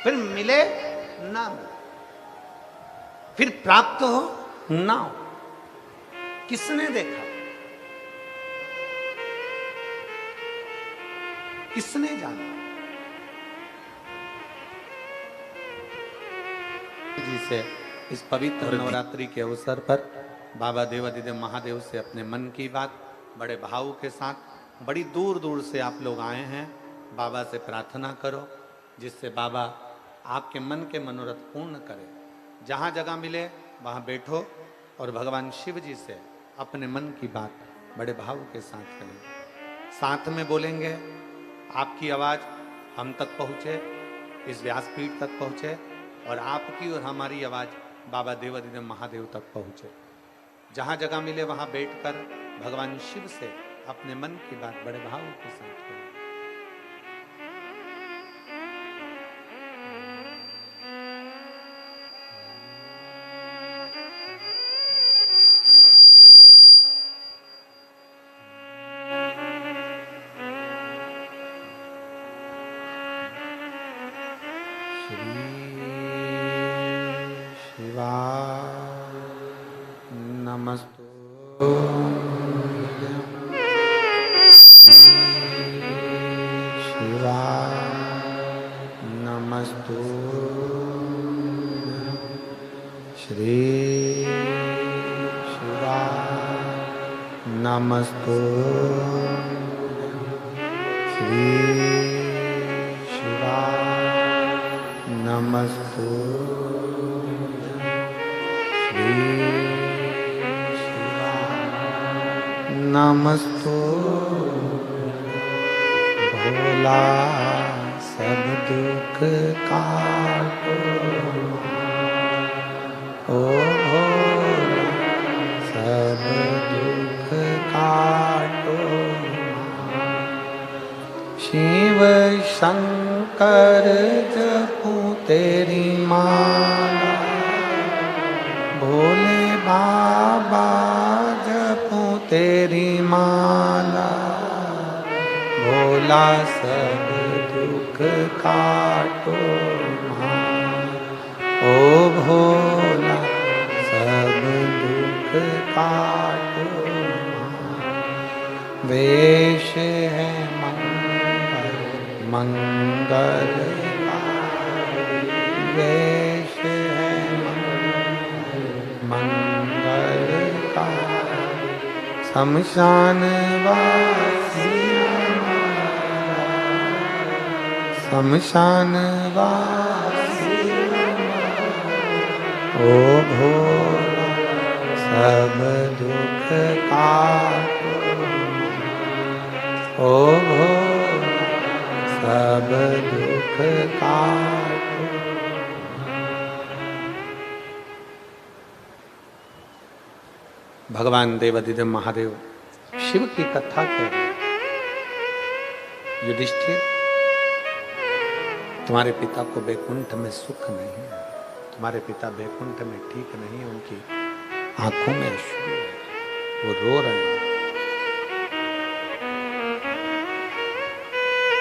फिर मिले ना मिले, फिर प्राप्त हो ना हो, किसने देखा, किसने जाना। जी से इस पवित्र नवरात्रि के अवसर पर बाबा देवाधिदेव महादेव से अपने मन की बात बड़े भाव के साथ, बड़ी दूर दूर से आप लोग आए हैं, बाबा से प्रार्थना करो जिससे बाबा आपके मन के मनोरथ पूर्ण करे। जहाँ जगह मिले वहाँ बैठो और भगवान शिव जी से अपने मन की बात बड़े भाव के साथ करें। साथ में बोलेंगे, आपकी आवाज़ हम तक पहुँचे, इस व्यासपीठ तक पहुँचे, और आपकी और हमारी आवाज़ बाबा देवाधिदेव महादेव तक पहुँचे। जहाँ जगह मिले वहाँ बैठकर भगवान शिव से अपने मन की बात बड़े भाव के साथ करें। नमस्तु शिवाय नमस्तु श्री शिवाय नमस्तु श्री शिवाय नमस्तु नमस्तु भोला सब दुख काटो, ओ भोला सब दुख काटो। शिव शंकर जपूं तेरी माला, भोले बाबा तेरी माला, भोला सब दुख काटो। ओ भोला सब दुख काटो। वेश है मंगल मंगल, वेश है मंगल का, शमशान वासी शमशान वासी, ओ भोला सब दुख काटो, ओ भोला सब दुख काटो। भगवान देवाधिदेव महादेव शिव की कथा कर रहे। युधिष्ठिर, तुम्हारे पिता को बैकुंठ में सुख नहीं है, तुम्हारे पिता बैकुंठ में ठीक नहीं है, उनकी आंखों में अश्रु है, वो रो रहे हैं।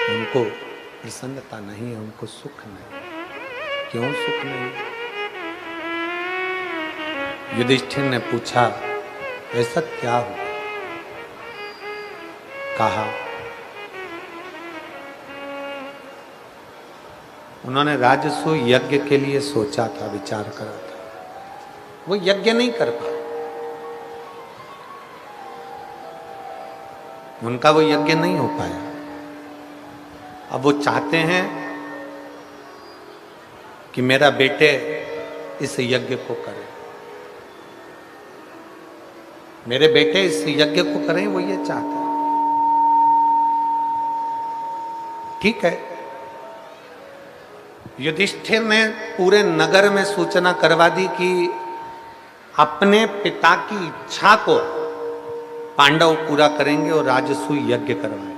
उनको प्रसन्नता नहीं है, उनको सुख नहीं। क्यों सुख नहीं? युधिष्ठिर ने पूछा ऐसा क्या हुआ? कहा, उन्होंने राजसू यज्ञ के लिए सोचा था, विचार करा था, वो यज्ञ नहीं कर पाए। उनका वो यज्ञ नहीं हो पाया। अब वो चाहते हैं कि मेरा बेटे इस यज्ञ को करे, मेरे बेटे इस यज्ञ को करें, वो ये चाहते हैं। ठीक है, युधिष्ठिर ने पूरे नगर में सूचना करवा दी कि अपने पिता की इच्छा को पांडव पूरा करेंगे और राजसूय यज्ञ करवाएंगे।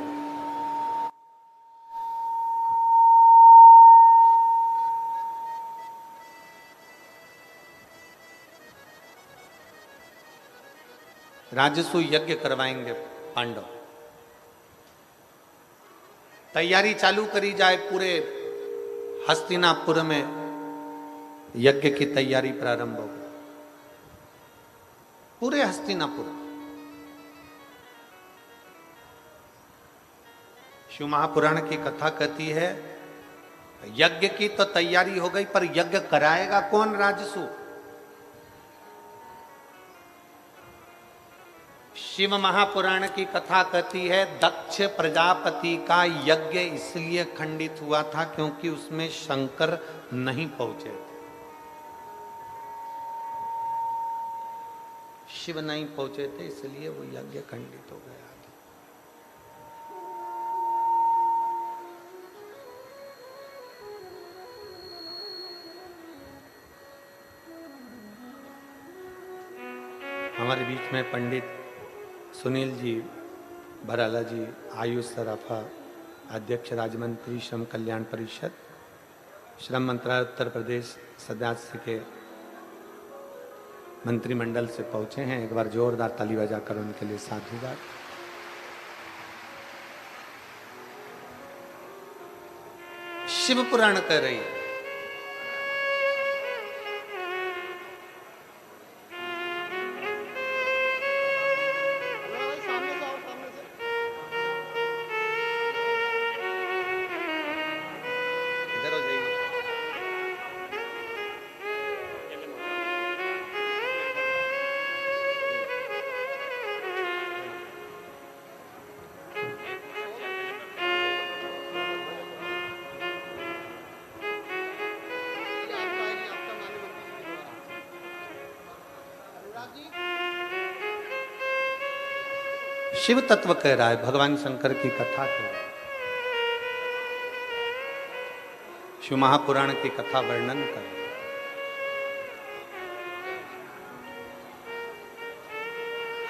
राजसूय यज्ञ करवाएंगे पांडव। तैयारी चालू करी जाए, पूरे हस्तिनापुर में यज्ञ की तैयारी प्रारंभ हो गई। पूरे हस्तिनापुर। शिव महापुराण की कथा कहती है यज्ञ की तो तैयारी हो गई, पर यज्ञ कराएगा कौन? राजसू। शिव महापुराण की कथा कहती है दक्ष प्रजापति का यज्ञ इसलिए खंडित हुआ था क्योंकि उसमें शंकर नहीं पहुंचे थे। शिव नहीं पहुंचे थे, इसलिए वो यज्ञ खंडित हो गया था। हमारे बीच में पंडित सुनील जी भराला जी, आयुष सराफा, अध्यक्ष राज्यमंत्री श्रम कल्याण परिषद, श्रम मंत्रालय उत्तर प्रदेश सदस्य के मंत्रिमंडल से पहुंचे हैं। एक बार जोरदार ताली बजाकर उनके लिए साधुवाद। शिव पुराण कह रही है शिव तत्व कह रहा है, भगवान शंकर की कथा कह रहा है, शिव महापुराण की कथा वर्णन कर रहा है।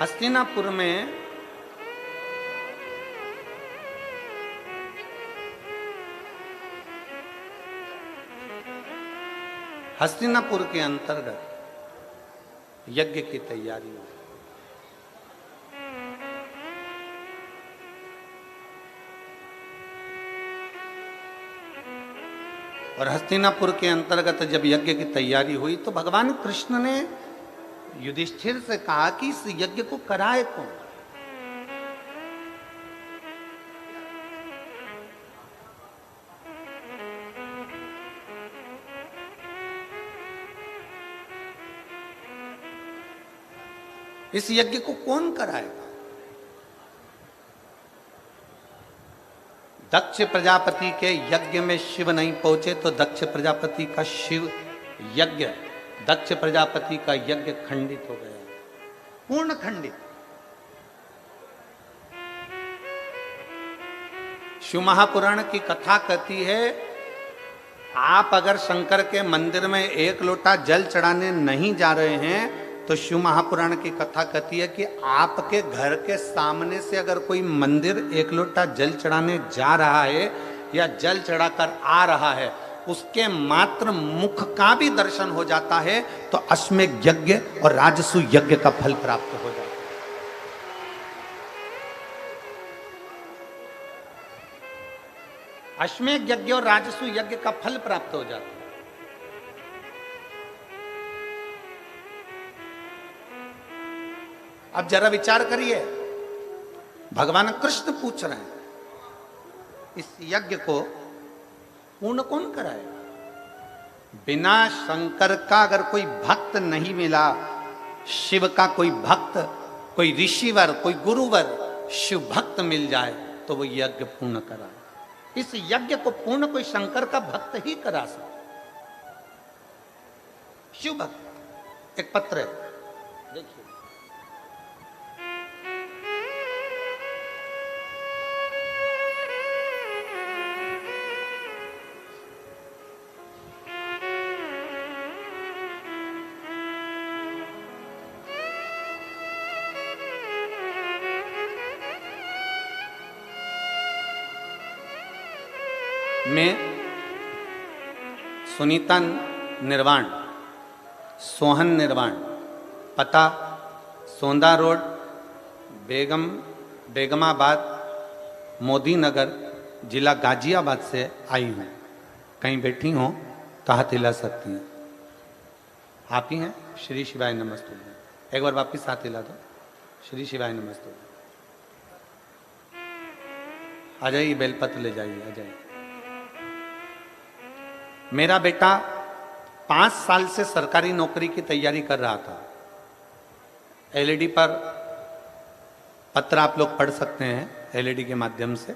हस्तिनापुर में हस्तिनापुर के अंतर्गत यज्ञ की तैयारी हुई। और हस्तिनापुर के अंतर्गत जब यज्ञ की तैयारी हुई तो भगवान कृष्ण ने युधिष्ठिर से कहा कि इस यज्ञ को कराए कौन? इस यज्ञ को कौन कराएगा? दक्ष प्रजापति के यज्ञ में शिव नहीं पहुंचे तो दक्ष प्रजापति का शिव यज्ञ, दक्ष प्रजापति का यज्ञ खंडित हो गया, पूर्ण खंडित। शिव महापुराण की कथा कहती है आप अगर शंकर के मंदिर में एक लोटा जल चढ़ाने नहीं जा रहे हैं तो शिव महापुराण की कथा कहती है कि आपके घर के सामने से अगर कोई मंदिर एक लोटा जल चढ़ाने जा रहा है या जल चढ़ाकर आ रहा है, उसके मात्र मुख का भी दर्शन हो जाता है तो अश्वमेध यज्ञ और राजसूय यज्ञ का फल प्राप्त हो जाता है। अश्वमेध यज्ञ और राजसु यज्ञ का फल प्राप्त हो जाता है। अब जरा विचार करिए, भगवान कृष्ण पूछ रहे हैं इस यज्ञ को पूर्ण कौन कराएगा? बिना शंकर का अगर कोई भक्त नहीं मिला, शिव का कोई भक्त, कोई ऋषिवर, कोई गुरुवर, शिव भक्त मिल जाए तो वो यज्ञ पूर्ण कराए। इस यज्ञ को पूर्ण कोई शंकर का भक्त ही करा सकता, शिव भक्त। एक पत्र है, देखिए, मैं सुनीता निर्वाण, सोहन निर्वाण, पता सोंदा रोड, बेगमाबाद, मोदी नगर, जिला गाजियाबाद से आई हूँ। कहीं बैठी हो तो हाथ हिला सकती हैं। आप ही हैं? श्री शिवाय नमस्तुभ्यम। एक बार वापिस हाथ हिला दो। श्री शिवाय नमस्तुभ्यम। आ जाइए, बेलपत्र ले जाइए, आ जाइए। मेरा बेटा 5 साल से सरकारी नौकरी की तैयारी कर रहा था। एलईडी पर पत्र आप लोग पढ़ सकते हैं, एलईडी के माध्यम से,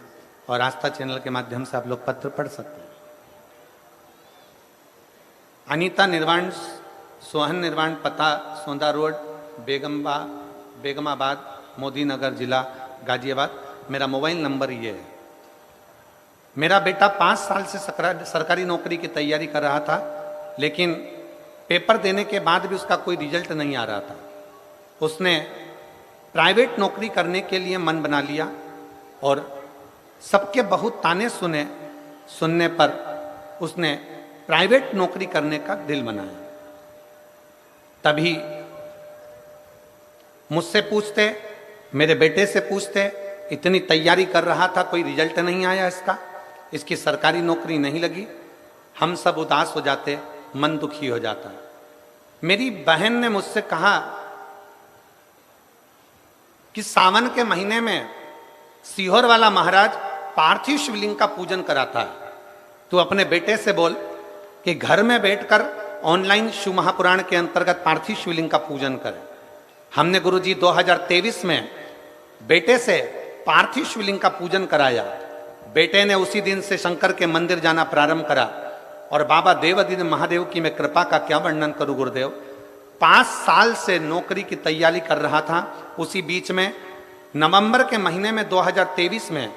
और आस्था चैनल के माध्यम से आप लोग पत्र पढ़ सकते हैं। अनीता निर्वाण, सोहन निर्वाण, पता सोंदा रोड, बेगमाबाद, मोदी नगर, जिला गाजियाबाद। मेरा मोबाइल नंबर ये है। मेरा बेटा 5 साल से सरकारी नौकरी की तैयारी कर रहा था, लेकिन पेपर देने के बाद भी उसका कोई रिजल्ट नहीं आ रहा था। उसने प्राइवेट नौकरी करने के लिए मन बना लिया और सबके बहुत ताने सुनने पर उसने प्राइवेट नौकरी करने का दिल बनाया। तभी मुझसे पूछते, मेरे बेटे से पूछते, इतनी तैयारी कर रहा था, कोई रिजल्ट नहीं आया इसकी सरकारी नौकरी नहीं लगी। हम सब उदास हो जाते, मन दुखी हो जाता। मेरी बहन ने मुझसे कहा कि सावन के महीने में सीहोर वाला महाराज पार्थिव शिवलिंग का पूजन कराता है, तू अपने बेटे से बोल कि घर में बैठकर ऑनलाइन शिव महापुराण के अंतर्गत पार्थिव शिवलिंग का पूजन करे। हमने गुरुजी 2023 में बेटे से पार्थिव शिवलिंग का पूजन कराया। बेटे ने उसी दिन से शंकर के मंदिर जाना प्रारंभ करा और बाबा देवादिदेव महादेव की मैं कृपा का क्या वर्णन करूं गुरुदेव। 5 साल से नौकरी की तैयारी कर रहा था। उसी बीच में नवंबर के महीने में 2023 में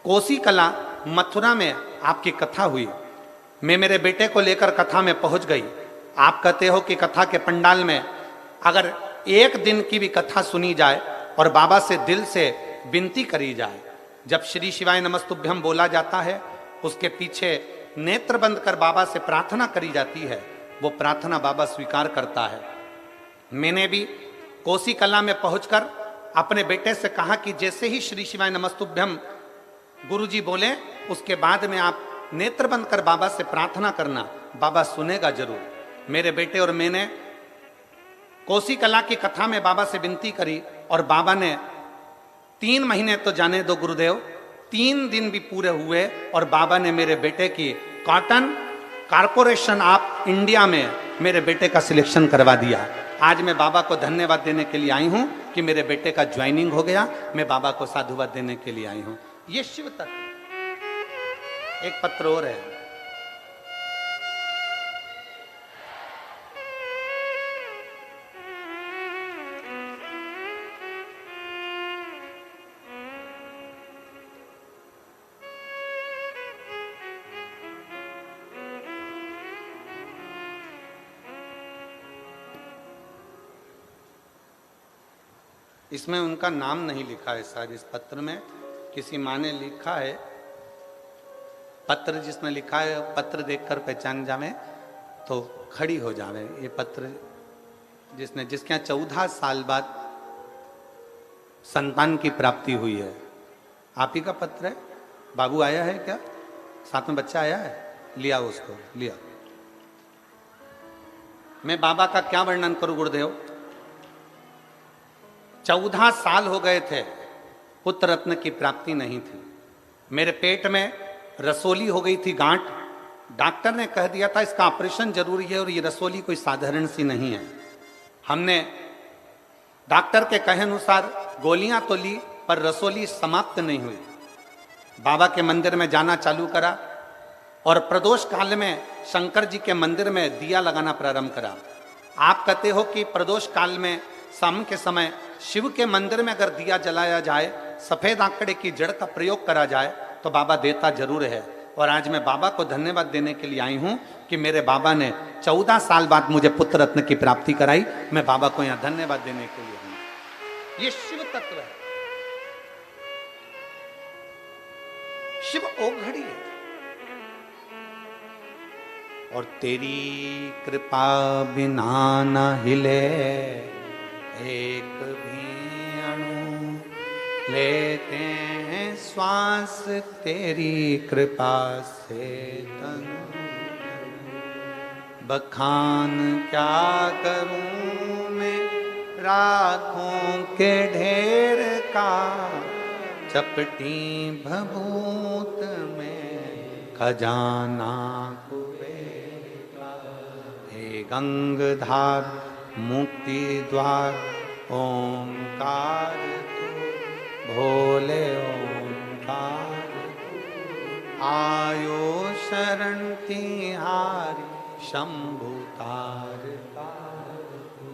कोसी कला मथुरा में आपकी कथा हुई। मैं मेरे बेटे को लेकर कथा में पहुंच गई। आप कहते हो कि कथा के पंडाल में अगर एक दिन की भी कथा सुनी जाए और बाबा से दिल से विनती करी जाए, जब श्री शिवाय नमस्तुभ्यम बोला जाता है, उसके पीछे नेत्र बंद कर बाबा से प्रार्थना करी जाती है, वो प्रार्थना बाबा स्वीकार करता है। मैंने भी कोसी कला में पहुंचकर अपने बेटे से कहा कि जैसे ही श्री शिवाय नमस्तुभ्यम गुरुजी बोले, उसके बाद में आप नेत्र बंद कर बाबा से प्रार्थना करना, बाबा सुनेगा जरूर। मेरे बेटे और मैंने कोसी कला की कथा में बाबा से विनती करी और बाबा ने 3 महीने तो जाने दो गुरुदेव, 3 दिन भी पूरे हुए और बाबा ने मेरे बेटे की कॉटन कारपोरेशन ऑफ इंडिया में मेरे बेटे का सिलेक्शन करवा दिया। आज मैं बाबा को धन्यवाद देने के लिए आई हूं कि मेरे बेटे का ज्वाइनिंग हो गया। मैं बाबा को साधुवाद देने के लिए आई हूं। ये शिव तत्व। एक पत्र और है, इसमें उनका नाम नहीं लिखा है शायद इस पत्र में, किसी माँ ने लिखा है। पत्र जिसने लिखा है, पत्र देखकर पहचान जावे तो खड़ी हो जावे। ये पत्र जिसके यहाँ 14 साल बाद संतान की प्राप्ति हुई है। आप ही का पत्र है। बाबू आया है क्या? साथ में बच्चा आया है, लिया उसको, लिया। मैं बाबा का क्या वर्णन करूं गुरुदेव। 14 साल हो गए थे, पुत्र रत्न की प्राप्ति नहीं थी। मेरे पेट में रसोली हो गई थी, गांठ। डॉक्टर ने कह दिया था इसका ऑपरेशन जरूरी है, और ये रसोली कोई साधारण सी नहीं है। हमने डॉक्टर के कहे अनुसार गोलियां तो ली, पर रसोली समाप्त नहीं हुई। बाबा के मंदिर में जाना चालू करा, और प्रदोष काल में शंकर जी के मंदिर में दिया लगाना प्रारंभ करा। आप कहते हो कि प्रदोष काल में शाम के समय शिव के मंदिर में अगर दिया जलाया जाए, सफेद आंकड़े की जड़ का प्रयोग करा जाए, तो बाबा देता जरूर है। और आज मैं बाबा को धन्यवाद देने के लिए आई हूं कि मेरे बाबा ने 14 साल बाद मुझे पुत्र रत्न की प्राप्ति कराई। मैं बाबा को यहां धन्यवाद देने के लिए हूं। ये शिव तत्व है, शिव ओघड़ी है। और तेरी कृपा बिना न हिले एक भी अणु, लेते हैं श्वास तेरी कृपा से तनु। बखान क्या करूं मैं राखों के ढेर का, चपटी भभूत में खजाना कुबेर का। हे गंगधार मुक्ति द्वार ओंकार तू, भोले ओंकार तू। आयो शरण तिहारी शंभु तार तार तू।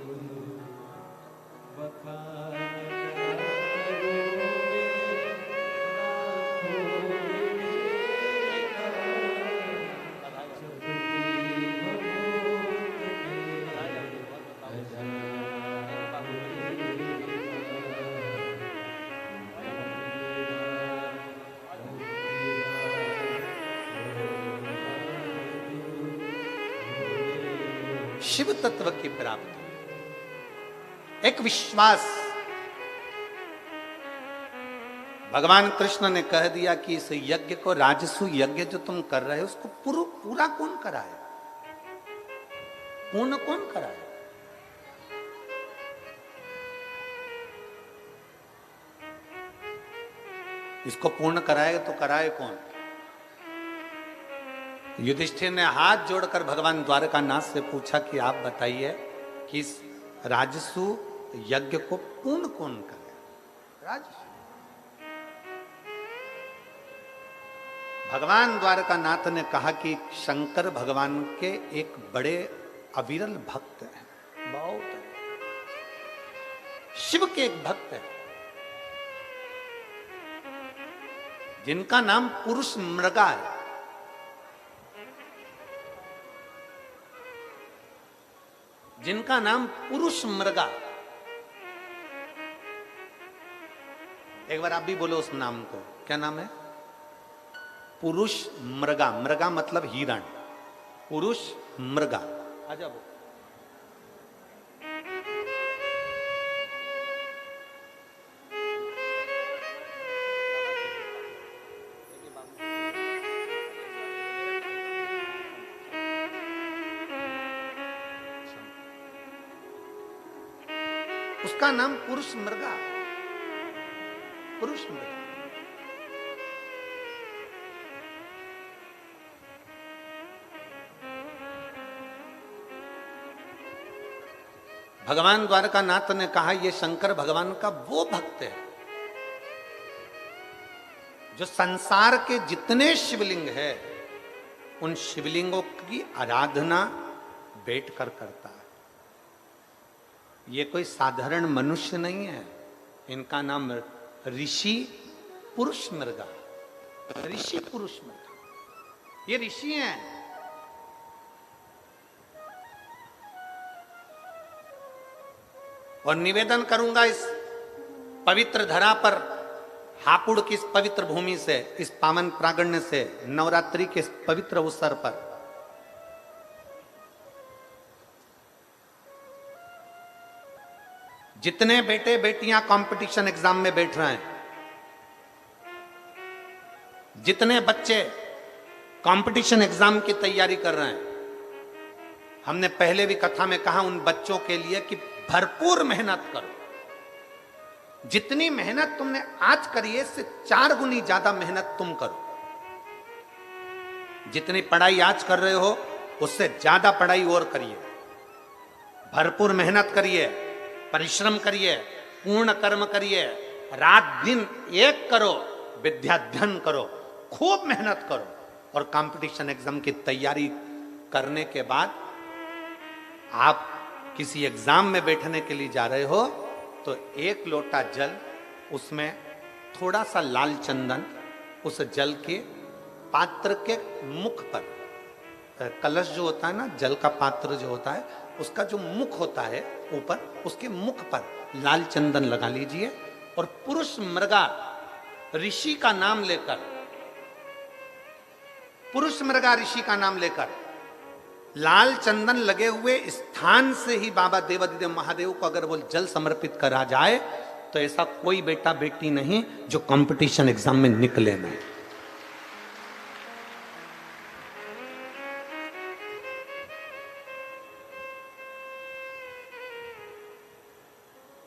शिव तत्व की प्राप्ति, एक विश्वास। भगवान कृष्ण ने कह दिया कि इस यज्ञ को, राजसु यज्ञ जो तुम कर रहे हो, उसको पूरा कौन कराए, पूर्ण कौन कराए। इसको पूर्ण कराएगा तो कराए कौन। युधिष्ठिर ने हाथ जोड़कर भगवान द्वारकानाथ से पूछा कि आप बताइए कि इस राजसु यज्ञ को पूर्ण कौन करे। राजसु भगवान द्वारकानाथ ने कहा कि शंकर भगवान के एक बड़े अविरल भक्त हैं, बहुत शिव के एक भक्त हैं, जिनका नाम पुरुष मृगा है। जिनका नाम पुरुष मृगा। एक बार आप भी बोलो उस नाम को, क्या नाम है। पुरुष मृगा। मृगा मतलब हिरण, पुरुष मृगा। आजा वो उसका नाम पुरुष मृगा, पुरुष मृगा। भगवान द्वारकानाथ ने कहा यह शंकर भगवान का वो भक्त है जो संसार के जितने शिवलिंग है उन शिवलिंगों की आराधना बैठकर करता है। ये कोई साधारण मनुष्य नहीं है। इनका नाम ऋषि पुरुष मृगा, ऋषि पुरुष मृगा। ये ऋषि हैं। और निवेदन करूंगा इस पवित्र धरा पर, हापुड़ की इस पवित्र भूमि से, इस पावन प्रांगण से, नवरात्रि के इस पवित्र अवसर पर जितने बेटे बेटियां कंपटीशन एग्जाम में बैठ रहे हैं, जितने बच्चे कंपटीशन एग्जाम की तैयारी कर रहे हैं। हमने पहले भी कथा में कहा उन बच्चों के लिए कि भरपूर मेहनत करो। जितनी मेहनत तुमने आज करी है इससे 4 गुनी ज्यादा मेहनत तुम करो। जितनी पढ़ाई आज कर रहे हो उससे ज्यादा पढ़ाई और करिए। भरपूर मेहनत करिए, परिश्रम करिए, पूर्ण कर्म करिए, रात दिन एक करो, विद्याध्ययन करो, खूब मेहनत करो। और कंपटीशन एग्जाम की तैयारी करने के बाद आप किसी एग्जाम में बैठने के लिए जा रहे हो तो 1 लोटा जल, उसमें थोड़ा सा लाल चंदन, उस जल के पात्र के मुख पर, कलश जो होता है ना, जल का पात्र जो होता है उसका जो मुख होता है ऊपर, उसके मुख पर लाल चंदन लगा लीजिए और पुरुष मृगा ऋषि का नाम लेकर, पुरुष मृगा ऋषि का नाम लेकर लाल चंदन लगे हुए स्थान से ही बाबा देवाधिदेव महादेव को अगर वो जल समर्पित करा जाए तो ऐसा कोई बेटा बेटी नहीं जो कंपटीशन एग्जाम में निकले नहीं।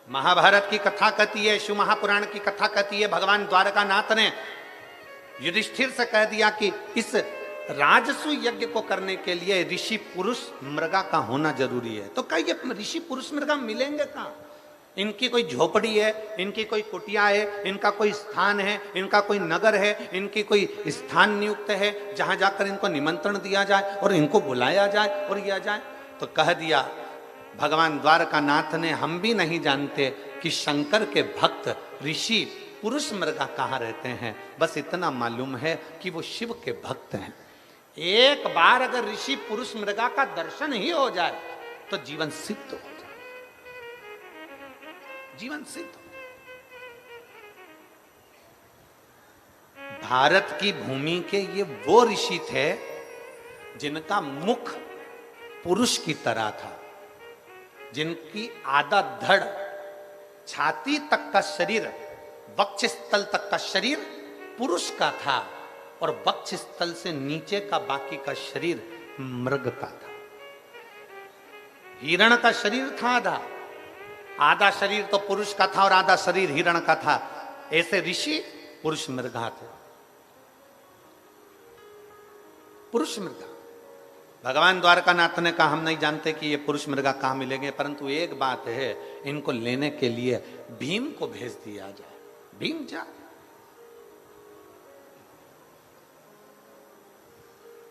महाभारत की कथा कहती है, शिव महापुराण की कथा कहती है, भगवान द्वारकानाथ ने युधिष्ठिर से कह दिया कि इस राजसु यज्ञ को करने के लिए ऋषि पुरुष मृगा का होना जरूरी है। तो कहिए ऋषि पुरुष मृगा मिलेंगे कहां? इनकी कोई झोपड़ी है, इनकी कोई कुटिया है, इनका कोई स्थान है, इनका कोई नगर है, इनकी कोई स्थान नियुक्त है जहां जाकर इनको निमंत्रण दिया जाए और इनको बुलाया जाए और किया जाए? तो कह दिया भगवान द्वारकानाथ ने, हम भी नहीं जानते कि शंकर के भक्त ऋषि पुरुष मृगा कहाँ रहते हैं, बस इतना मालूम है कि वो शिव के भक्त हैं। एक बार अगर ऋषि पुरुष मृगा का दर्शन ही हो जाए तो जीवन सिद्ध हो जाए, जीवन सिद्ध हो। भारत की भूमि के ये वो ऋषि थे जिनका मुख पुरुष की तरह था, जिनकी आधा धड़, छाती तक का शरीर, वक्षस्थल तक का शरीर पुरुष का था और वक्षस्थल से नीचे का बाकी का शरीर मृग का था। हिरण का शरीर था आधा, आधा शरीर तो पुरुष का था और आधा शरीर हिरण का था। ऐसे ऋषि पुरुष मृगा थे, पुरुष मृगा। भगवान द्वारकानाथ ने कहा हम नहीं जानते कि ये पुरुष मृगा कहां मिलेंगे, परंतु एक बात है, इनको लेने के लिए भीम को भेज दिया जाए। भीम जा,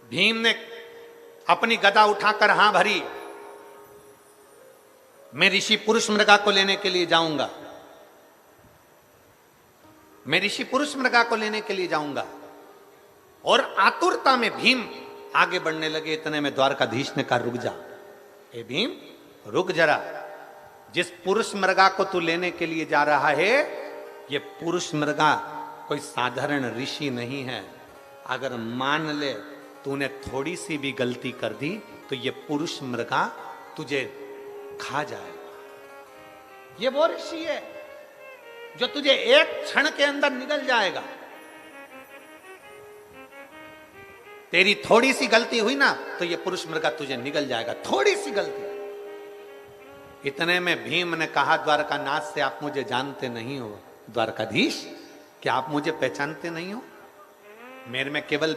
भीम ने अपनी गदा उठाकर हां भरी, मैं ऋषि पुरुष मृगा को लेने के लिए जाऊंगा, मैं ऋषि पुरुष मृगा को लेने के लिए जाऊंगा। और आतुरता में भीम आगे बढ़ने लगे। इतने में द्वारकाधीश ने कहा रुक जा, ए भीम रुक जरा, जिस पुरुष मृगा को तू लेने के लिए जा रहा है ये पुरुष मृगा कोई साधारण ऋषि नहीं है। अगर मान ले तूने थोड़ी सी भी गलती कर दी तो ये पुरुष मृगा तुझे खा जाएगा। ये वो ऋषि है जो तुझे एक क्षण के अंदर निगल जाएगा। तेरी थोड़ी सी गलती हुई ना तो ये पुरुष मृगा तुझे निगल जाएगा, थोड़ी सी गलती। इतने में भीम ने कहा द्वारकानाथ से, आप मुझे जानते नहीं हो द्वारकाधीश, क्या आप मुझे पहचानते नहीं हो? मेरे में केवल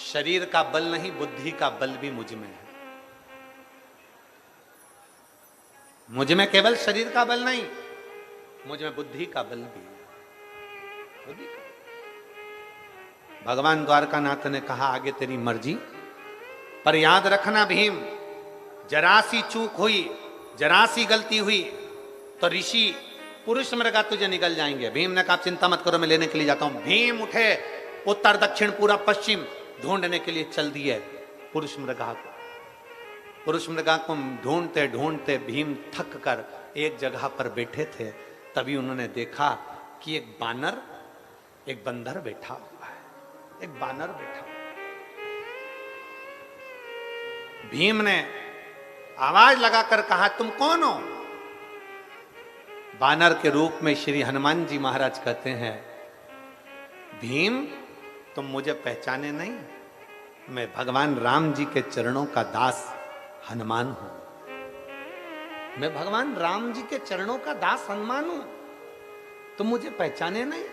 शरीर का बल नहीं, बुद्धि का बल भी मुझ में है। मुझ में केवल शरीर का बल नहीं, मुझ में बुद्धि का बल भी है। बुद्धि का। भगवान द्वारकानाथ ने कहा आगे तेरी मर्जी, पर याद रखना भीम, जरा सी चूक हुई, जरा सी गलती हुई तो ऋषि पुरुष मृगा तुझे निकल जाएंगे। भीम ने कहा चिंता मत करो, मैं लेने के लिए जाता हूं। भीम उठे, उत्तर दक्षिण पूरा पश्चिम ढूंढने के लिए चल दिए पुरुष मृगा को। पुरुष मृगा को ढूंढते ढूंढते भीम थक कर एक जगह पर बैठे थे। तभी उन्होंने देखा कि एक बानर, एक बंदर बैठा हुआ है, एक बानर बैठा हुआ। भीम ने आवाज लगाकर कहा तुम कौन हो? बानर के रूप में श्री हनुमान जी महाराज कहते हैं भीम तुम मुझे पहचाने नहीं, मैं भगवान राम जी के चरणों का दास हनुमान हूं। मैं भगवान राम जी के चरणों का दास हनुमान हूं, तुम मुझे पहचाने नहीं।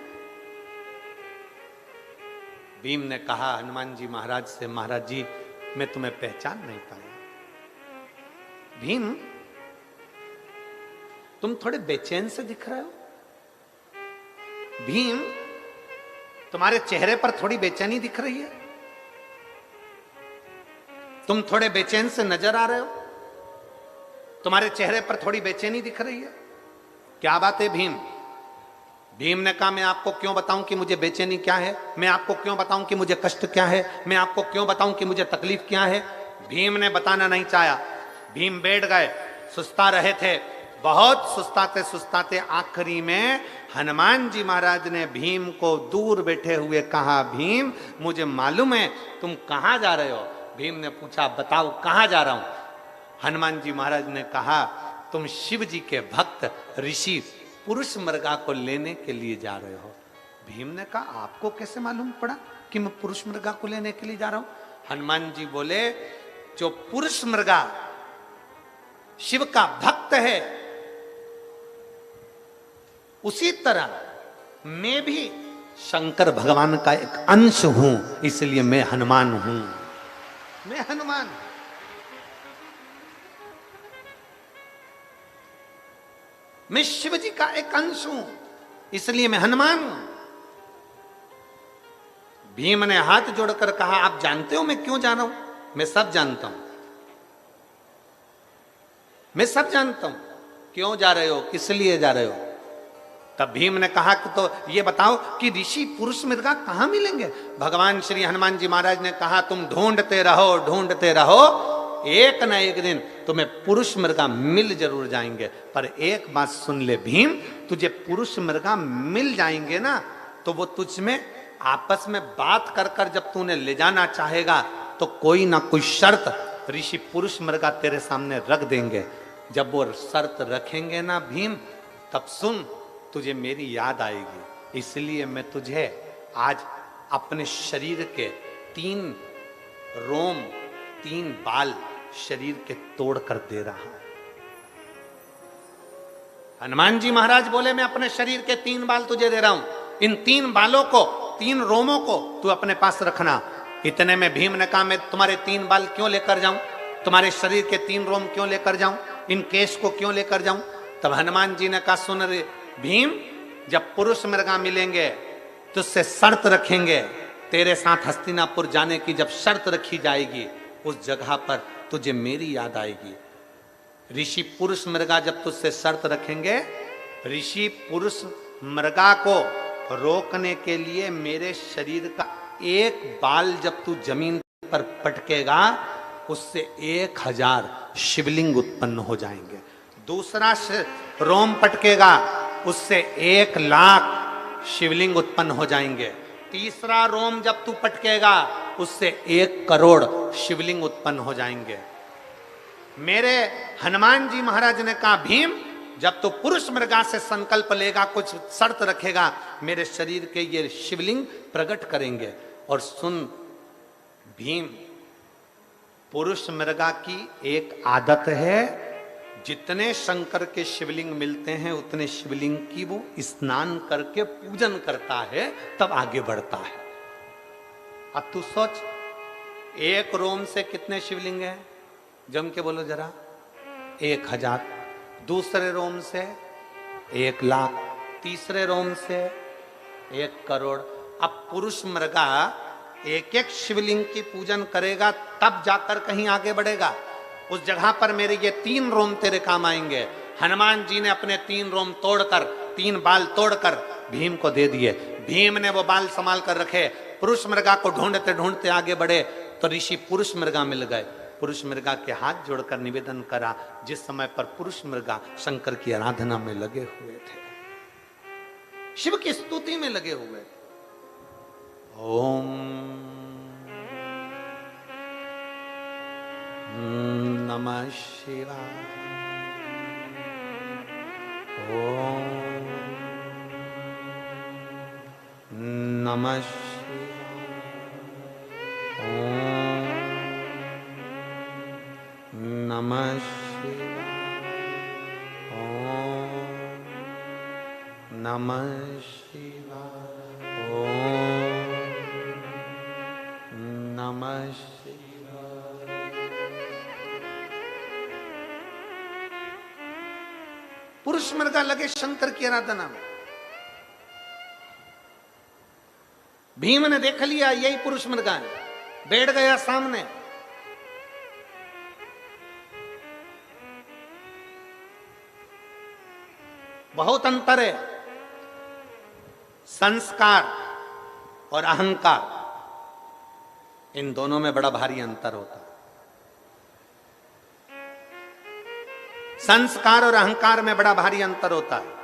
भीम ने कहा हनुमान जी महाराज से, महाराज जी मैं तुम्हें पहचान नहीं पाया। भीम तुम थोड़े बेचैन से दिख रहे हो। भीम तुम्हारे चेहरे पर थोड़ी बेचैनी दिख रही है, तुम थोड़े बेचैन से नजर आ रहे हो, तुम्हारे चेहरे पर थोड़ी बेचैनी दिख रही है। क्या बात है भीम? भीम ने कहा मैं आपको क्यों बताऊं कि मुझे बेचैनी क्या है, मैं आपको क्यों बताऊं कि मुझे कष्ट क्या है, मैं आपको क्यों बताऊं कि मुझे तकलीफ क्या है। भीम ने बताना नहीं चाहा। भीम बैठ गए, सुस्ता रहे थे, बहुत सुस्ताते सुस्ताते आखिरी में हनुमान जी महाराज ने भीम को दूर बैठे हुए कहा, भीम मुझे मालूम है तुम कहां जा रहे हो। भीम ने पूछा बताओ कहां जा रहा हूं। हनुमान जी महाराज ने कहा तुम शिव जी के भक्त ऋषि पुरुष मृगा को लेने के लिए जा रहे हो। भीम ने कहा आपको कैसे मालूम पड़ा कि मैं पुरुष मृगा को लेने के लिए जा रहा हूं। हनुमान जी बोले जो पुरुष मृगा शिव का भक्त है, उसी तरह मैं भी शंकर भगवान का एक अंश हूं, इसलिए मैं हनुमान हूं। मैं हनुमान, मैं शिव जी का एक अंश हूं, इसलिए मैं हनुमान हूं। भीम ने हाथ जोड़कर कहा आप जानते हो मैं क्यों जा रहा हूं? मैं सब जानता हूं, मैं सब जानता हूं। क्यों जा रहे हो, किस लिए जा रहे हो? तब भीम ने कहा कि तो ये बताओ कि ऋषि पुरुष मृगा कहां मिलेंगे। भगवान श्री हनुमान जी महाराज ने कहा तुम ढूंढते रहो, ढूंढते रहो, एक न एक दिन तुम्हें पुरुष मृगा मिल जरूर जाएंगे। पर एक बात सुन ले भीम, तुझे पुरुष मृगा मिल जाएंगे ना, तो वो तुझ में आपस में बात कर कर जब तूने ले जाना चाहेगा तो कोई ना कोई शर्त ऋषि पुरुष मृगा तेरे सामने रख देंगे। जब वो शर्त रखेंगे ना भीम, तब सुन तुझे मेरी याद आएगी। इसलिए मैं तुझे आज अपने शरीर के 3 रोम 3 बाल शरीर के तोड़ कर दे रहा हूं। हनुमान जी महाराज बोले मैं अपने शरीर के 3 बाल तुझे दे रहा हूं, इन 3 बालों को 3 रोमों को तू अपने पास रखना। इतने में भीम ने कहा मैं तुम्हारे 3 बाल क्यों लेकर जाऊं, तुम्हारे शरीर के 3 रोम क्यों लेकर जाऊं, इन केश को क्यों लेकर जाऊं। तब हनुमान जी ने कहा सुन रे भीम, जब पुरुष मृगा मिलेंगे तुझसे शर्त रखेंगे, तेरे साथ हस्तिनापुर जाने की जब शर्त रखी जाएगी उस जगह पर तुझे मेरी याद आएगी। ऋषि पुरुष मृगा जब तुझसे शर्त रखेंगे, ऋषि पुरुष मृगा को रोकने के लिए मेरे शरीर का एक बाल जब तू जमीन पर पटकेगा उससे 1000 शिवलिंग उत्पन्न हो जाएंगे। दूसरा रोम पटकेगा उससे 1,00,000 शिवलिंग उत्पन्न हो जाएंगे। तीसरा रोम जब तू पटकेगा उससे 1 करोड़ शिवलिंग उत्पन्न हो जाएंगे। मेरे हनुमान जी महाराज ने कहा भीम जब तू पुरुष मृगा से संकल्प लेगा, कुछ शर्त रखेगा, मेरे शरीर के ये शिवलिंग प्रकट करेंगे। और सुन भीम, पुरुष मृगा की एक आदत है, जितने शंकर के शिवलिंग मिलते हैं उतने शिवलिंग की वो स्नान करके पूजन करता है, तब आगे बढ़ता है। अब तू सोच 1 रोम से कितने शिवलिंग हैं, जम के बोलो जरा। 1000। दूसरे रोम से 1,00,000, तीसरे रोम से 1 करोड़। अब पुरुष मृगा एक एक शिवलिंग की पूजन करेगा तब जाकर कहीं आगे बढ़ेगा। उस जगह पर मेरे ये 3 रोम तेरे काम आएंगे। हनुमान जी ने अपने 3 रोम तोड़कर, 3 बाल तोड़कर भीम को दे दिए। भीम ने वो बाल संभाल कर रखे। पुरुष मृगा को ढूंढते ढूंढते आगे बढ़े तो ऋषि पुरुष मृगा मिल गए। पुरुष मृगा के हाथ जोड़कर निवेदन करा, जिस समय पर पुरुष मृगा शंकर की आराधना में लगे हुए थे, शिव की स्तुति में लगे हुए थे। ओम नमः शिवाय, ओम नमः शिवाय, नमः शिवाय। ओम नमः शिवाय। पुरुष मृगा लगे शंकर की आराधना में। भीम ने देख लिया यही पुरुष मृगा है, बैठ गया सामने। बहुत अंतर है संस्कार और अहंकार, इन दोनों में बड़ा भारी अंतर होता है। संस्कार और अहंकार में बड़ा भारी अंतर होता है।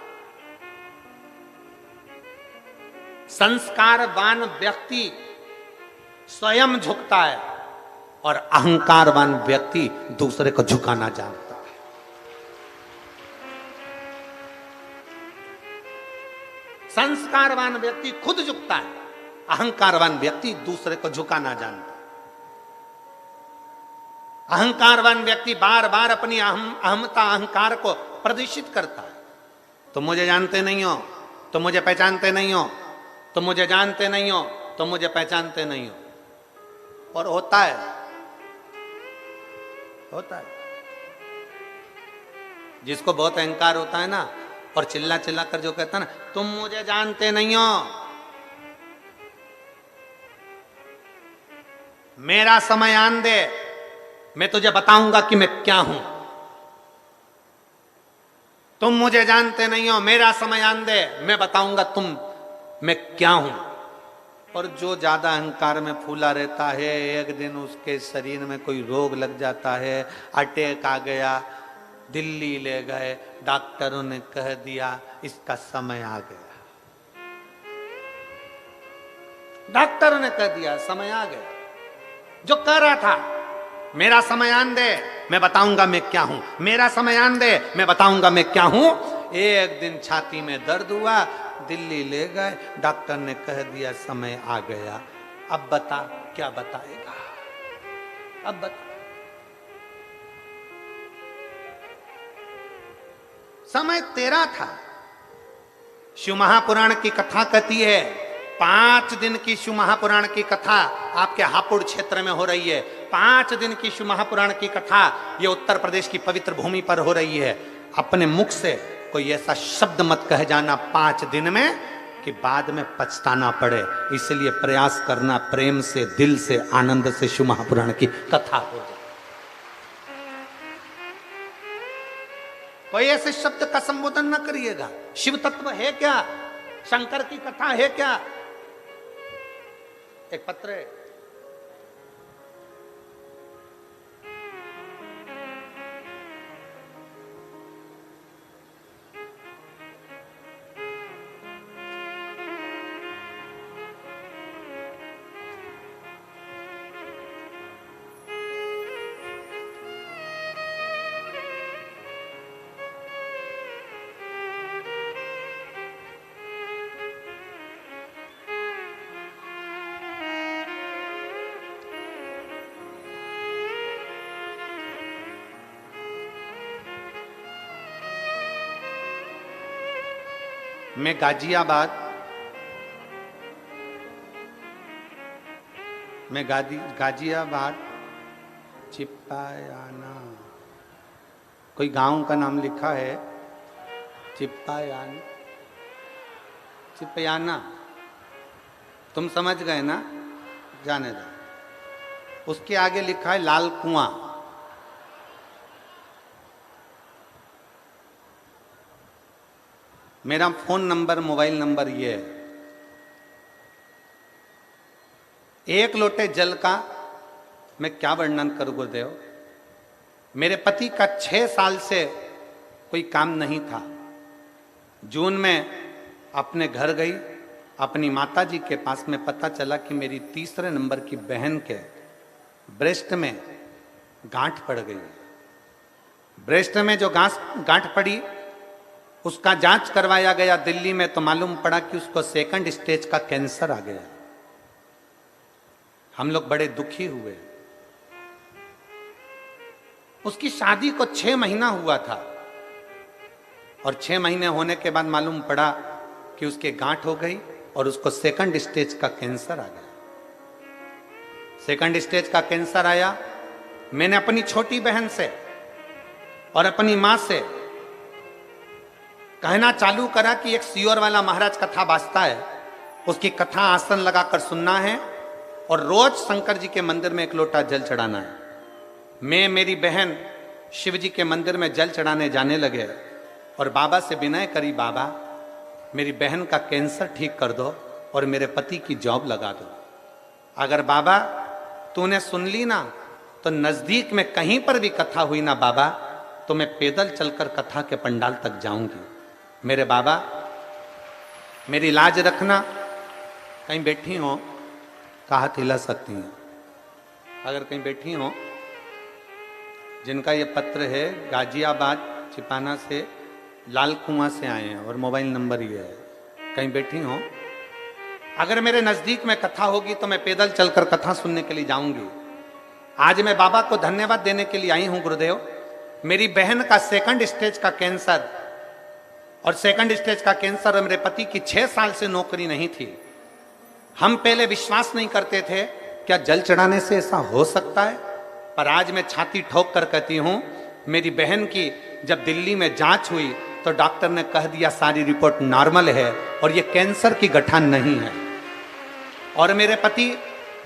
संस्कारवान व्यक्ति स्वयं झुकता है और अहंकारवान व्यक्ति दूसरे को झुकाना जानता है। संस्कारवान व्यक्ति खुद झुकता है, अहंकारवान व्यक्ति दूसरे को झुकाना जानता है। अहंकारवान व्यक्ति बार बार अपनी अहमता अहंकार को प्रदर्शित करता है। तुम मुझे जानते नहीं हो, तुम मुझे पहचानते नहीं हो, तुम मुझे जानते नहीं हो, तुम मुझे पहचानते नहीं हो। और होता है, होता है। जिसको बहुत अहंकार होता है ना, और चिल्ला चिल्ला कर जो कहता है ना, तुम मुझे जानते नहीं हो, मेरा समय आन दे, मैं तुझे बताऊंगा कि मैं क्या हूं। तुम मुझे जानते नहीं हो, मेरा समय आन दे, मैं बताऊंगा मैं क्या हूं। और जो ज्यादा अहंकार में फूला रहता है, एक दिन उसके शरीर में कोई रोग लग जाता है, अटैक आ गया, दिल्ली ले गए, डॉक्टरों ने कह दिया इसका समय आ गया। डॉक्टरों ने कह दिया समय आ गया। जो कह रहा था मेरा समय आन दे, मैं बताऊंगा मैं क्या हूं, मेरा समय आन दे, मैं बताऊंगा मैं क्या हूं, एक दिन छाती में दर्द हुआ, दिल्ली ले गए, डॉक्टर ने कह दिया समय आ गया। अब बता क्या बताएगा, अब बता। समय तेरा था। शिव महापुराण की कथा कहती है, 5 दिन की शिव महापुराण की कथा आपके हापुड़ क्षेत्र में हो रही है। 5 दिन की शिव महापुराण की कथा ये उत्तर प्रदेश की पवित्र भूमि पर हो रही है। अपने मुख से कोई ऐसा शब्द मत कह जाना 5 दिन में कि बाद में पछताना पड़े। इसलिए प्रयास करना प्रेम से, दिल से, आनंद से शिव महापुराण की कथा हो जाए। कोई ऐसे शब्द का संबोधन न करिएगा। शिव तत्व है क्या, शंकर की कथा है क्या। एक पत्र है, मैं गाजियाबाद चिप्पायाना, कोई गांव का नाम लिखा है चिप्पायाना, तुम समझ गए ना, जाने दो। उसके आगे लिखा है लाल कुआं। मेरा फोन नंबर, मोबाइल नंबर ये है। 1 लोटे जल का मैं क्या वर्णन करूं गुरुदेव। मेरे पति का 6 साल से कोई काम नहीं था। जून में अपने घर गई, अपनी माताजी के पास में पता चला कि मेरी 3रे नंबर की बहन के ब्रेस्ट में गांठ पड़ गई। ब्रेस्ट में जो गांठ पड़ी उसका जांच करवाया गया दिल्ली में, तो मालूम पड़ा कि उसको 2nd स्टेज का कैंसर आ गया। हम लोग बड़े दुखी हुए। उसकी शादी को 6 महीना हुआ था और 6 महीने होने के बाद मालूम पड़ा कि उसके गांठ हो गई और उसको सेकंड स्टेज का कैंसर आ गया। सेकंड स्टेज का कैंसर आया। मैंने अपनी छोटी बहन से और अपनी मां से कहना चालू करा कि एक सियोर वाला महाराज कथा बाजता है, उसकी कथा आसन लगाकर सुनना है और रोज शंकर जी के मंदिर में एक लोटा जल चढ़ाना है। मैं मेरी बहन शिव जी के मंदिर में जल चढ़ाने जाने लगे और बाबा से विनय करी, बाबा मेरी बहन का कैंसर ठीक कर दो और मेरे पति की जॉब लगा दो। अगर बाबा तूने सुन ली ना तो नजदीक में कहीं पर भी कथा हुई ना बाबा, तो मैं पैदल चलकर कथा के पंडाल तक जाऊंगी। मेरे बाबा मेरी लाज रखना, कहीं बैठी हो तो हाथ हिला सकती हैं। अगर कहीं बैठी हो, जिनका ये पत्र है गाजियाबाद चिपाना से, लाल कुआं से आए हैं और मोबाइल नंबर ये है, कहीं बैठी हो, अगर मेरे नजदीक में कथा होगी तो मैं पैदल चलकर कथा सुनने के लिए जाऊंगी। आज मैं बाबा को धन्यवाद देने के लिए आई हूं। गुरुदेव, मेरी बहन का सेकंड स्टेज का कैंसर और सेकंड स्टेज का कैंसर और मेरे पति की 6 साल से नौकरी नहीं थी। हम पहले विश्वास नहीं करते थे क्या जल चढ़ाने से ऐसा हो सकता है, पर आज मैं छाती ठोक कर कहती हूं, मेरी बहन की जब दिल्ली में जांच हुई तो डॉक्टर ने कह दिया सारी रिपोर्ट नॉर्मल है और ये कैंसर की गठान नहीं है। और मेरे पति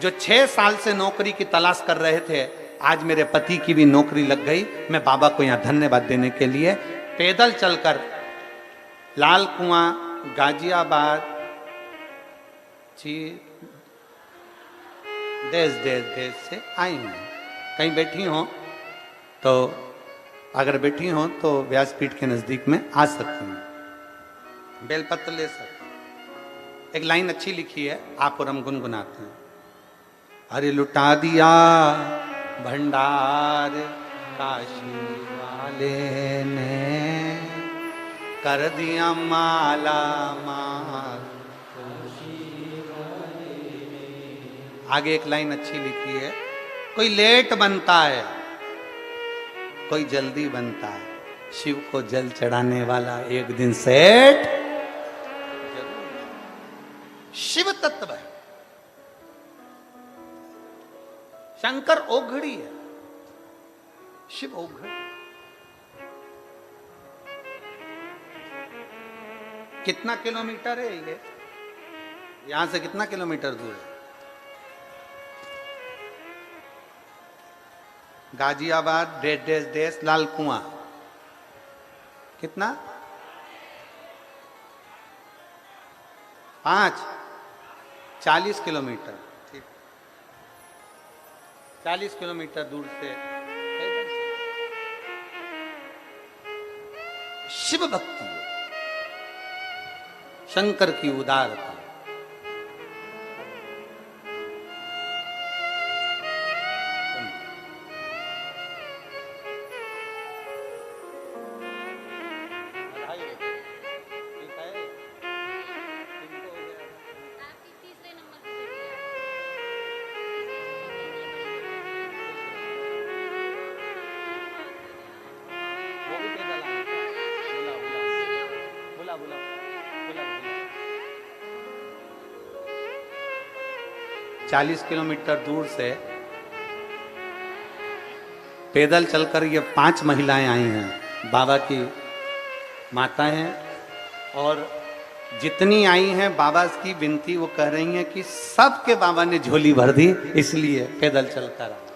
जो 6 साल से नौकरी की तलाश कर रहे थे, आज मेरे पति की भी नौकरी लग गई। मैं बाबा को यहां धन्यवाद देने के लिए पैदल चलकर लाल कुआं गाजियाबाद देश देश देश से आई हूं। कहीं बैठी हो तो, अगर बैठी हो तो व्यासपीठ के नजदीक में आ सकती हूं, बेलपत्र ले सकते। एक लाइन अच्छी लिखी है, आप और हम गुनगुनाते हैं। अरे लुटा दिया भंडार काशी वाले ने, कर दिया माला माल। आगे एक लाइन अच्छी लिखी है, कोई लेट बनता है कोई जल्दी बनता है, शिव को जल चढ़ाने वाला एक दिन सेठ जरूर। शिव तत्व है, शंकर ओघड़ी है, शिव ओघड़ी। कितना किलोमीटर है ये, यहां से कितना किलोमीटर दूर है? गाजियाबाद देश लाल कुआं कितना? 40 किलोमीटर। ठीक, 40 किलोमीटर दूर से शिव भक्ति है, शंकर की उदारता। बोला 40 किलोमीटर दूर से पैदल चलकर ये 5 महिलाएं आई हैं, बाबा की माता हैं, और जितनी आई हैं बाबा की विनती वो कह रही हैं कि सबके बाबा ने झोली भर दी, इसलिए पैदल चलकर आए।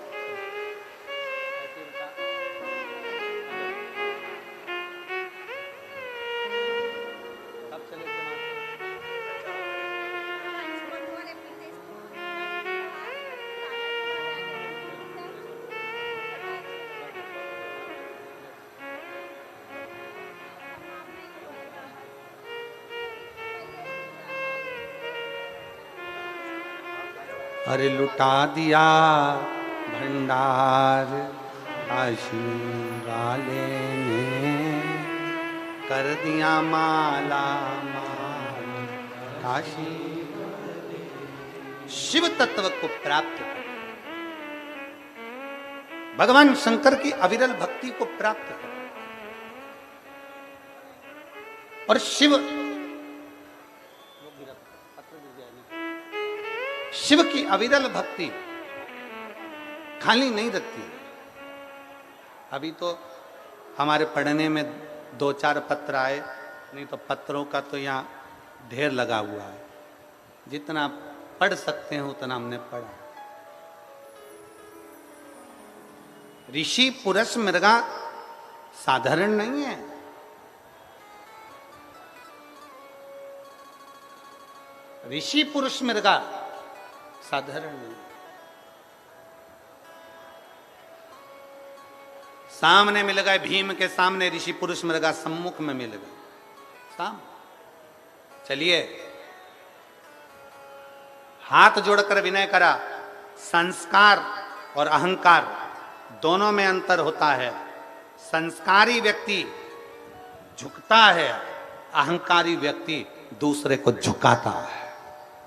अरे लुटा दिया भंडार काशी वाले ने, कर दिया माला माल काशी। शिव तत्व को प्राप्त कर, भगवान शंकर की अविरल भक्ति को प्राप्त कर, और शिव शिव की अविरल भक्ति खाली नहीं रखती। अभी तो हमारे पढ़ने में 2-4 पत्र आए, नहीं तो पत्रों का तो यहाँ ढेर लगा हुआ है। जितना पढ़ सकते हैं उतना हमने पढ़ा। ऋषि पुरुष मृगा साधारण नहीं है। ऋषि पुरुष मृगा साधारण नहीं। सामने मिल गए, भीम के सामने ऋषि पुरुष मृगा सम्मुख में मिल गए साम। चलिए, हाथ जोड़कर विनय करा। संस्कार और अहंकार दोनों में अंतर होता है। संस्कारी व्यक्ति झुकता है, अहंकारी व्यक्ति दूसरे को झुकाता है।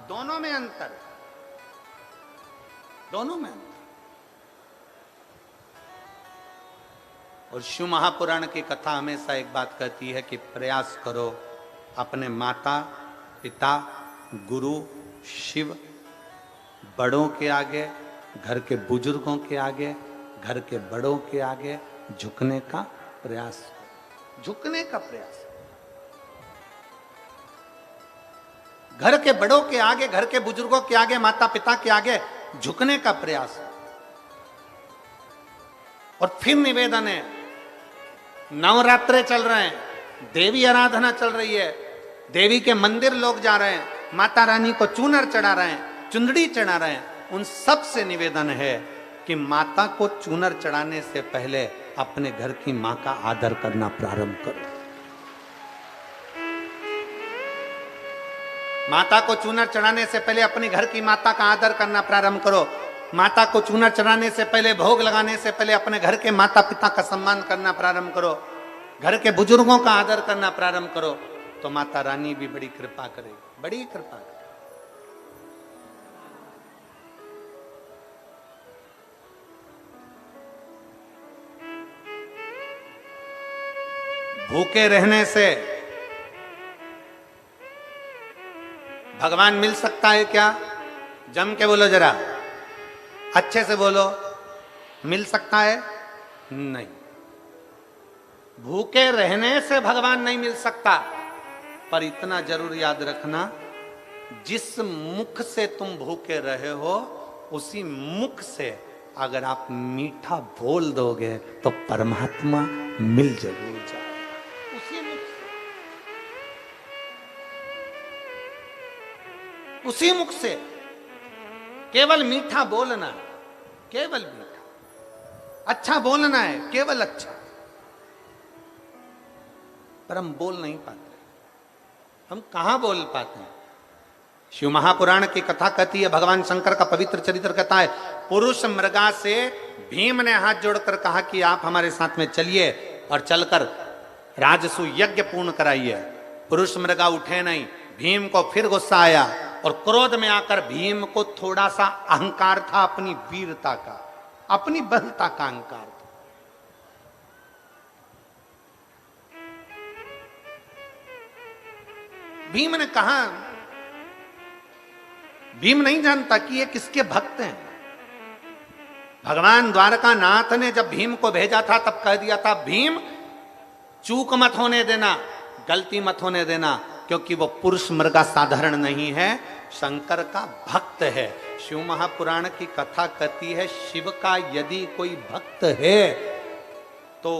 दोनों में अंतर, दोनों में अंतर। और शिव महापुराण की कथा हमेशा एक बात कहती है कि प्रयास करो अपने माता पिता गुरु शिव बड़ों के आगे, घर के बुजुर्गों के आगे, घर के बड़ों के आगे झुकने का प्रयास, झुकने का प्रयास। घर के बड़ों के आगे, घर के बुजुर्गों के आगे, माता पिता के आगे झुकने का प्रयास। और फिर निवेदन है, नवरात्रे चल रहे हैं, देवी आराधना चल रही है, देवी के मंदिर लोग जा रहे हैं, माता रानी को चूनर चढ़ा रहे हैं, चुंदड़ी चढ़ा रहे हैं। उन सब से निवेदन है कि माता को चूनर चढ़ाने से पहले अपने घर की मां का आदर करना प्रारंभ करो। माता को चूनर चढ़ाने से पहले अपने घर की माता का आदर करना प्रारंभ करो। माता को चूनर चढ़ाने से पहले, भोग लगाने से पहले अपने घर के माता पिता का सम्मान करना प्रारंभ करो। घर के बुजुर्गों का आदर करना प्रारंभ करो, तो माता रानी भी बड़ी कृपा करेगी, बड़ी कृपा करेगी। भूखे रहने से भगवान मिल सकता है क्या? जम के बोलो जरा, अच्छे से बोलो, मिल सकता है? नहीं। भूखे रहने से भगवान नहीं मिल सकता, पर इतना जरूर याद रखना, जिस मुख से तुम भूखे रहे हो उसी मुख से अगर आप मीठा बोल दोगे तो परमात्मा मिल जरूर जाए। उसी मुख से, उसी मुख से केवल मीठा बोलना, केवल मीठा, अच्छा बोलना है, केवल अच्छा। पर हम बोल नहीं पाते। हम कहां बोल पाते हैं? शिव महापुराण की कथा कहती है, भगवान शंकर का पवित्र चरित्र कहता है, पुरुष मृगा से भीम ने हाथ जोड़कर कहा कि आप हमारे साथ में चलिए और चलकर राजसु यज्ञ पूर्ण कराइए। पुरुष मृगा उठे नहीं। भीम को फिर गुस्सा आया और क्रोध में आकर भीम को थोड़ा सा अहंकार था, अपनी वीरता का, अपनी बलता का अहंकार था। भीम ने कहा, भीम नहीं जानता कि ये किसके भक्त हैं। भगवान द्वारका नाथ ने जब भीम को भेजा था तब कह दिया था, भीम चूक मत होने देना, गलती मत होने देना, क्योंकि वो पुरुष मृगा साधारण नहीं है, शंकर का भक्त है। शिव महापुराण की कथा कहती है, शिव का यदि कोई भक्त है तो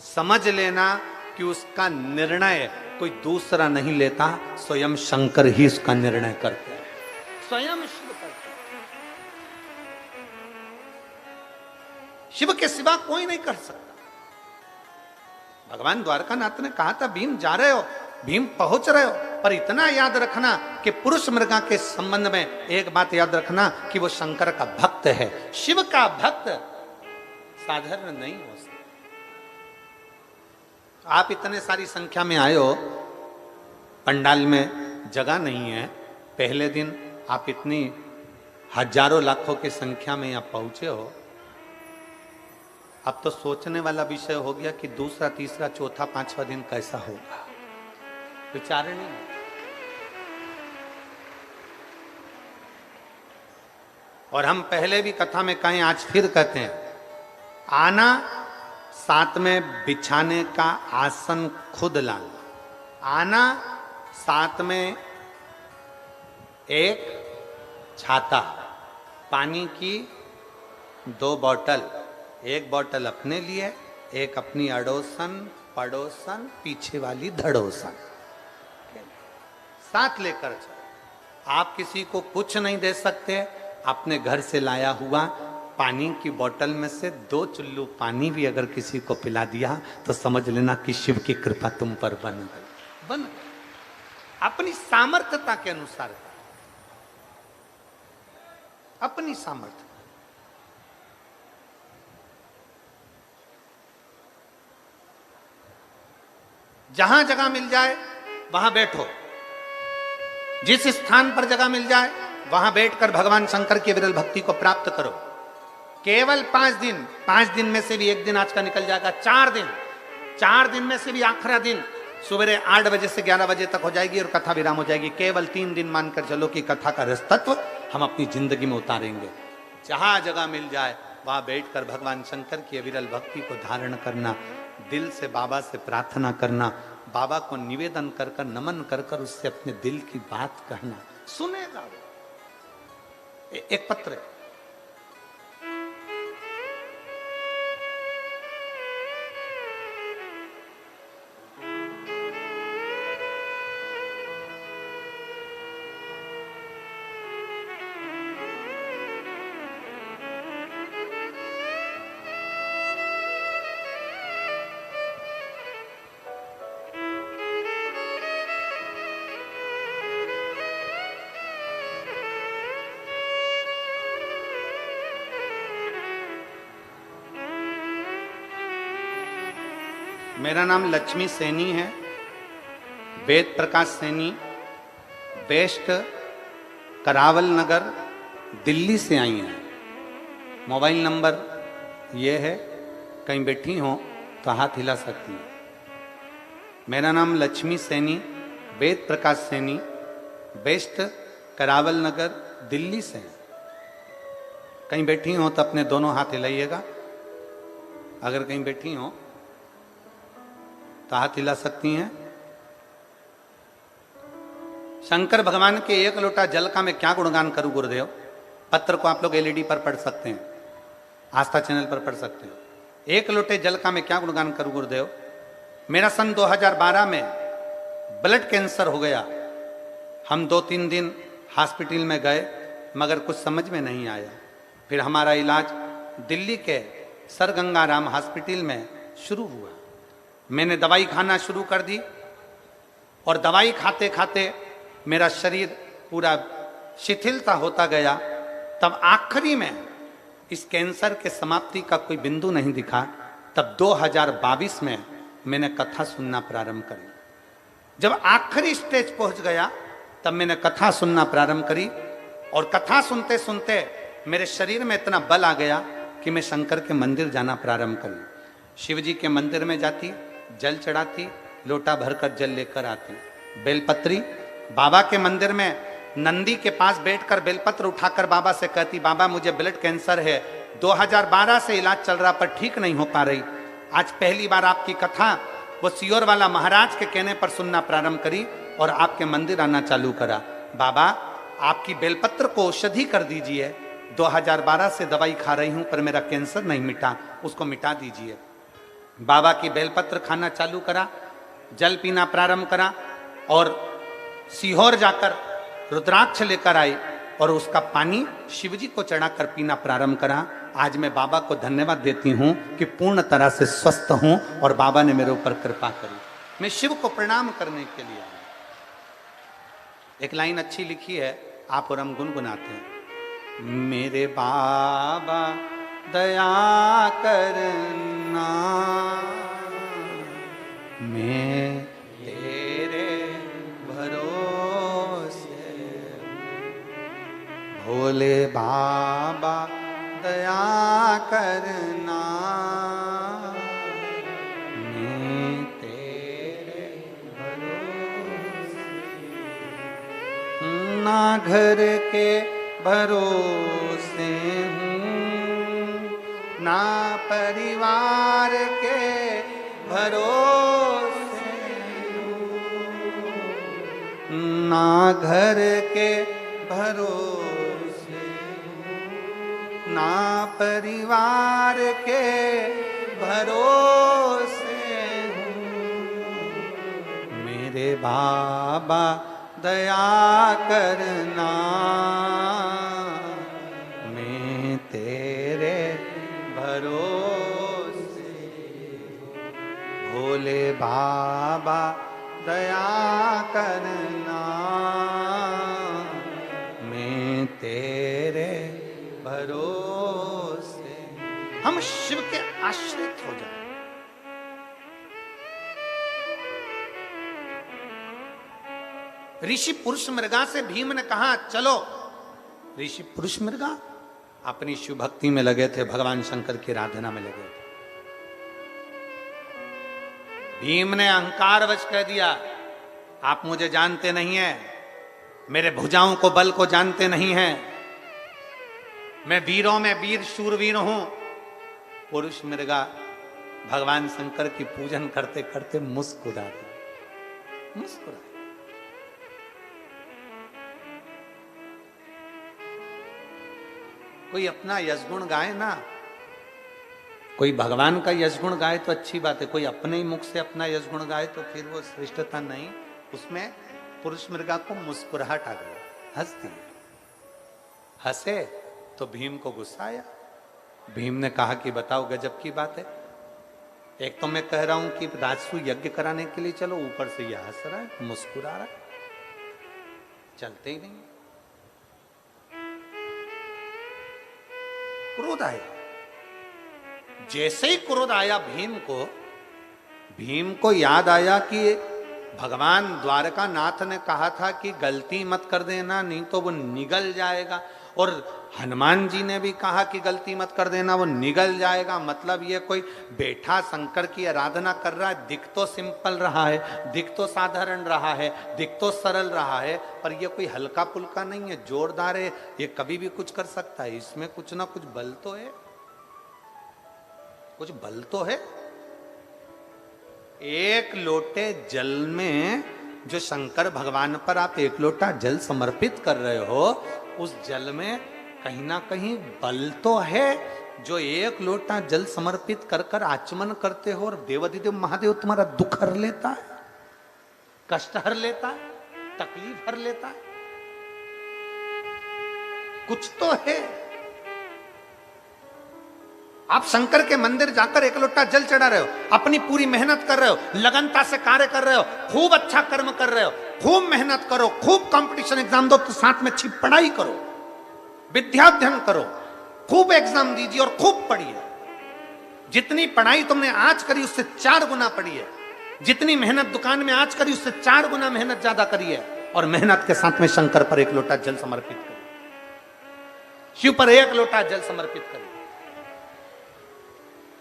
समझ लेना कि उसका निर्णय कोई दूसरा नहीं लेता, स्वयं शंकर ही उसका निर्णय करते हैं, स्वयं शिव करते हैं। शिव के सिवा कोई नहीं कर सकता। भगवान द्वारकानाथ ने कहा था, भीम जा रहे हो, भीम पहुंच रहे हो, पर इतना याद रखना कि पुरुष मृगा के संबंध में एक बात याद रखना कि वो शंकर का भक्त है। शिव का भक्त साधारण नहीं हो सकता। आप इतने सारी संख्या में आए हो, पंडाल में जगह नहीं है, पहले दिन आप इतनी हजारों लाखों की संख्या में यहां पहुंचे हो। अब तो सोचने वाला विषय हो गया कि दूसरा तीसरा चौथा पांचवा दिन कैसा होगा, विचार नहीं। और हम पहले भी कथा में कहें, आज फिर कहते हैं, आना साथ में बिछाने का आसन खुद लाना। आना साथ में एक छाता, पानी की 2 बॉटल, एक बॉटल अपने लिए, एक अपनी अड़ोसन पड़ोसन पीछे वाली धड़ोसन, साथ लेकर चलो। आप किसी को कुछ नहीं दे सकते, अपने घर से लाया हुआ पानी की बोतल में से 2 चुल्लू पानी भी अगर किसी को पिला दिया तो समझ लेना कि शिव की कृपा तुम पर बन गई। अपनी सामर्थ्यता के अनुसार, अपनी सामर्थ्य। जहां जगह मिल जाए वहां बैठो, जिस स्थान पर जगह मिल जाए वहां बैठकर भगवान शंकर की विरल भक्ति को प्राप्त करो। केवल 5 दिन, 5 दिन में से भी एक दिन आज का निकल जाएगा, 4 दिन, 4 दिन में से भी आखिरी दिन सुबह 8 बजे से 11 बजे तक हो जाएगी और कथा विराम हो जाएगी। केवल 3 दिन मानकर चलो कि कथा का रस तत्व हम अपनी जिंदगी में उतारेंगे। जहां जगह मिल जाए वहां बैठकर भगवान शंकर की विरल भक्ति को धारण करना, दिल से बाबा से प्रार्थना करना, बाबा को निवेदन कर कर नमन कर कर उससे अपने दिल की बात कहना, सुनेगा। एक पत्र है, मेरा नाम लक्ष्मी सैनी है, वेद प्रकाश सैनी, बेस्ट करावल नगर दिल्ली से आई हैं। मोबाइल नंबर ये है, कहीं बैठी हो तो हाथ हिला सकती हैं। मेरा नाम लक्ष्मी सैनी, वेद प्रकाश सैनी, बेस्ट करावल नगर दिल्ली से है। कहीं बैठी हो तो अपने दोनों हाथ हिलाइएगा। अगर कहीं बैठी हो तो हाथ हिला सकती हैं। शंकर भगवान के 1 लोटा जल का मैं क्या गुणगान करूं गुरुदेव। पत्र को आप लोग एलईडी पर पढ़ सकते हैं, आस्था चैनल पर पढ़ सकते हैं। 1 लोटे जल का मैं क्या गुणगान करूं गुरुदेव। मेरा सन 2012 में ब्लड कैंसर हो गया। हम 2-3 दिन हॉस्पिटल में गए मगर कुछ समझ में नहीं आया। फिर हमारा इलाज दिल्ली के सर गंगाराम हॉस्पिटल में शुरू हुआ। मैंने दवाई खाना शुरू कर दी और दवाई खाते खाते मेरा शरीर पूरा शिथिलता होता गया। तब आखिरी में इस कैंसर के समाप्ति का कोई बिंदु नहीं दिखा। तब 2022 में मैंने कथा सुनना प्रारंभ करी। जब आखिरी स्टेज पहुंच गया तब मैंने कथा सुनना प्रारंभ करी और कथा सुनते सुनते मेरे शरीर में इतना बल आ गया कि मैं शंकर के मंदिर जाना प्रारंभ करी। शिव जी के मंदिर में जाती, जल चढ़ाती, लोटा भरकर जल लेकर आती। बेलपत्री बाबा के मंदिर में नंदी के पास बैठकर बेलपत्र उठाकर बाबा से कहती, बाबा मुझे ब्लड कैंसर है, 2012 से इलाज चल रहा पर ठीक नहीं हो पा रही। आज पहली बार आपकी कथा वो सियोर वाला महाराज के कहने पर सुनना प्रारंभ करी और आपके मंदिर आना चालू करा। बाबा आपकी बेलपत्र को औषधि कर दीजिए। 2012 से दवाई खा रही हूं पर मेरा कैंसर नहीं मिटा, उसको मिटा दीजिए। बाबा की बेलपत्र खाना चालू करा, जल पीना प्रारंभ करा और सीहोर जाकर रुद्राक्ष लेकर आई और उसका पानी शिवजी को चढ़ाकर पीना प्रारंभ करा। आज मैं बाबा को धन्यवाद देती हूँ कि पूर्ण तरह से स्वस्थ हूँ और बाबा ने मेरे ऊपर कृपा करी। मैं शिव को प्रणाम करने के लिए आया। एक लाइन अच्छी लिखी है, आप और हम गुनगुनाते हैं। मेरे बाबा दया करना, मैं तेरे भरोसे, भोले बाबा दया करना, मैं तेरे भरोसे। ना घर के भरोसे हूँ, ना परिवार के भरोसे हूँ, ना घर के भरोसे हूँ, ना परिवार के भरोसे हूँ। मेरे बाबा दया करना, मैं तेरे भरोसे, भोले बाबा दया करना, मैं तेरे भरोसे। हम शिव के आश्रित हो जाए। ऋषि पुरुष मृगा से भीम ने कहा चलो। ऋषि पुरुष मृगा अपनी शिव भक्ति में लगे थे, भगवान शंकर की आराधना में लगे थे। भीम ने अहंकारवश कह दिया, आप मुझे जानते नहीं हैं, मेरे भुजाओं को बल को जानते नहीं हैं, मैं वीरों में वीर शूरवीर हूं। पुरुष मृगा भगवान शंकर की पूजन करते करते मुस्कुरा दिया, मुस्कुरा। कोई अपना यशगुण गाए ना, कोई भगवान का यशगुण गाए तो अच्छी बात है, कोई अपने ही मुख से अपना यशगुण गाए तो फिर वो श्रेष्ठता नहीं। उसमें पुरुष मृगा को मुस्कुराहट आ गया, हंस दिया। हंसे तो भीम को गुस्सा आया। भीम ने कहा कि बताओ, गजब की बात है, एक तो मैं कह रहा हूं कि राजसू यज्ञ कराने के लिए चलो, ऊपर से यह हंस रहा है, मुस्कुरा रहा है, चलते ही नहीं। क्रोध आया। जैसे ही क्रोध आया भीम को याद आया कि भगवान द्वारका नाथ ने कहा था कि गलती मत कर देना, नहीं तो वो निगल जाएगा। और हनुमान जी ने भी कहा कि गलती मत कर देना, वो निगल जाएगा। मतलब ये कोई बैठा शंकर की आराधना कर रहा है, दिख तो सिंपल रहा है, दिख तो साधारण रहा है, दिख तो सरल रहा है, पर ये कोई हल्का पुल्का नहीं है, जोरदार है, ये कभी भी कुछ कर सकता है। इसमें कुछ ना कुछ बल तो है, कुछ बल तो है। एक लोटे जल में जो शंकर भगवान पर आप एक लोटा जल समर्पित कर रहे हो, उस जल में कहीं ना कहीं बल तो है। जो एक लोटा जल समर्पित कर कर आचमन करते हो और देवाधिदेव महादेव तुम्हारा दुख हर लेता है, कष्ट हर लेता है, तकलीफ हर लेता है, कुछ तो है। आप शंकर के मंदिर जाकर एक लोटा जल चढ़ा रहे हो, अपनी पूरी मेहनत कर रहे हो, लगनता से कार्य कर रहे हो, खूब अच्छा कर्म कर रहे हो, खूब मेहनत करो, खूब कंपटीशन एग्जाम दो, तो साथ में अच्छी पढ़ाई करो, विद्याध्ययन करो, खूब एग्जाम दीजिए और खूब पढ़िए। जितनी पढ़ाई तुमने आज करी उससे 4 गुना पढ़ी है, जितनी मेहनत दुकान में आज करी उससे 4 गुना मेहनत ज्यादा करी है, और मेहनत के साथ में शंकर पर एक लोटा जल समर्पित करो, शिव पर एक लोटा जल समर्पित करो।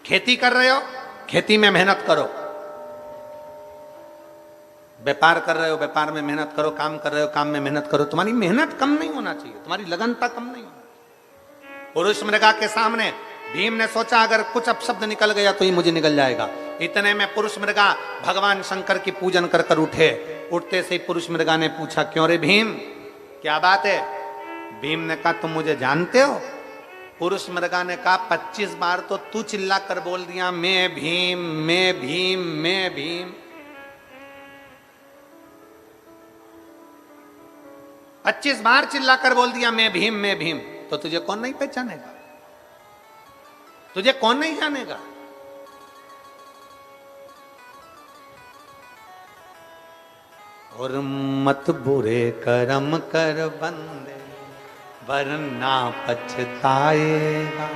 खेती कर रहे हो, खेती में मेहनत करो, व्यापार कर रहे हो, व्यापार में मेहनत करो, काम कर रहे हो, काम में मेहनत करो। तुम्हारी मेहनत कम नहीं होना चाहिए, तुम्हारी लगनता कम नहीं होना चाहिए। पुरुष मृगा के सामने भीम ने सोचा अगर कुछ अपशब्द निकल गया तो ये मुझे निकल जाएगा। इतने में पुरुष मृगा भगवान शंकर की पूजन कर कर उठे। उठते से ही पुरुष मृगा ने पूछा, क्यों रे भीम, क्या बात है? भीम ने कहा, तुम मुझे जानते हो? पुरुष मृगा ने कहा, 25 बार तो तू चिल्ला कर बोल दिया, मैं भीम, मैं भीम, मैं भीम। 25 बार चिल्ला कर बोल दिया मैं भीम, मैं भीम, तो तुझे कौन नहीं पहचानेगा, तुझे कौन नहीं जानेगा? और मत बुरे कर्म कर बंदे, वरना पछताएगा,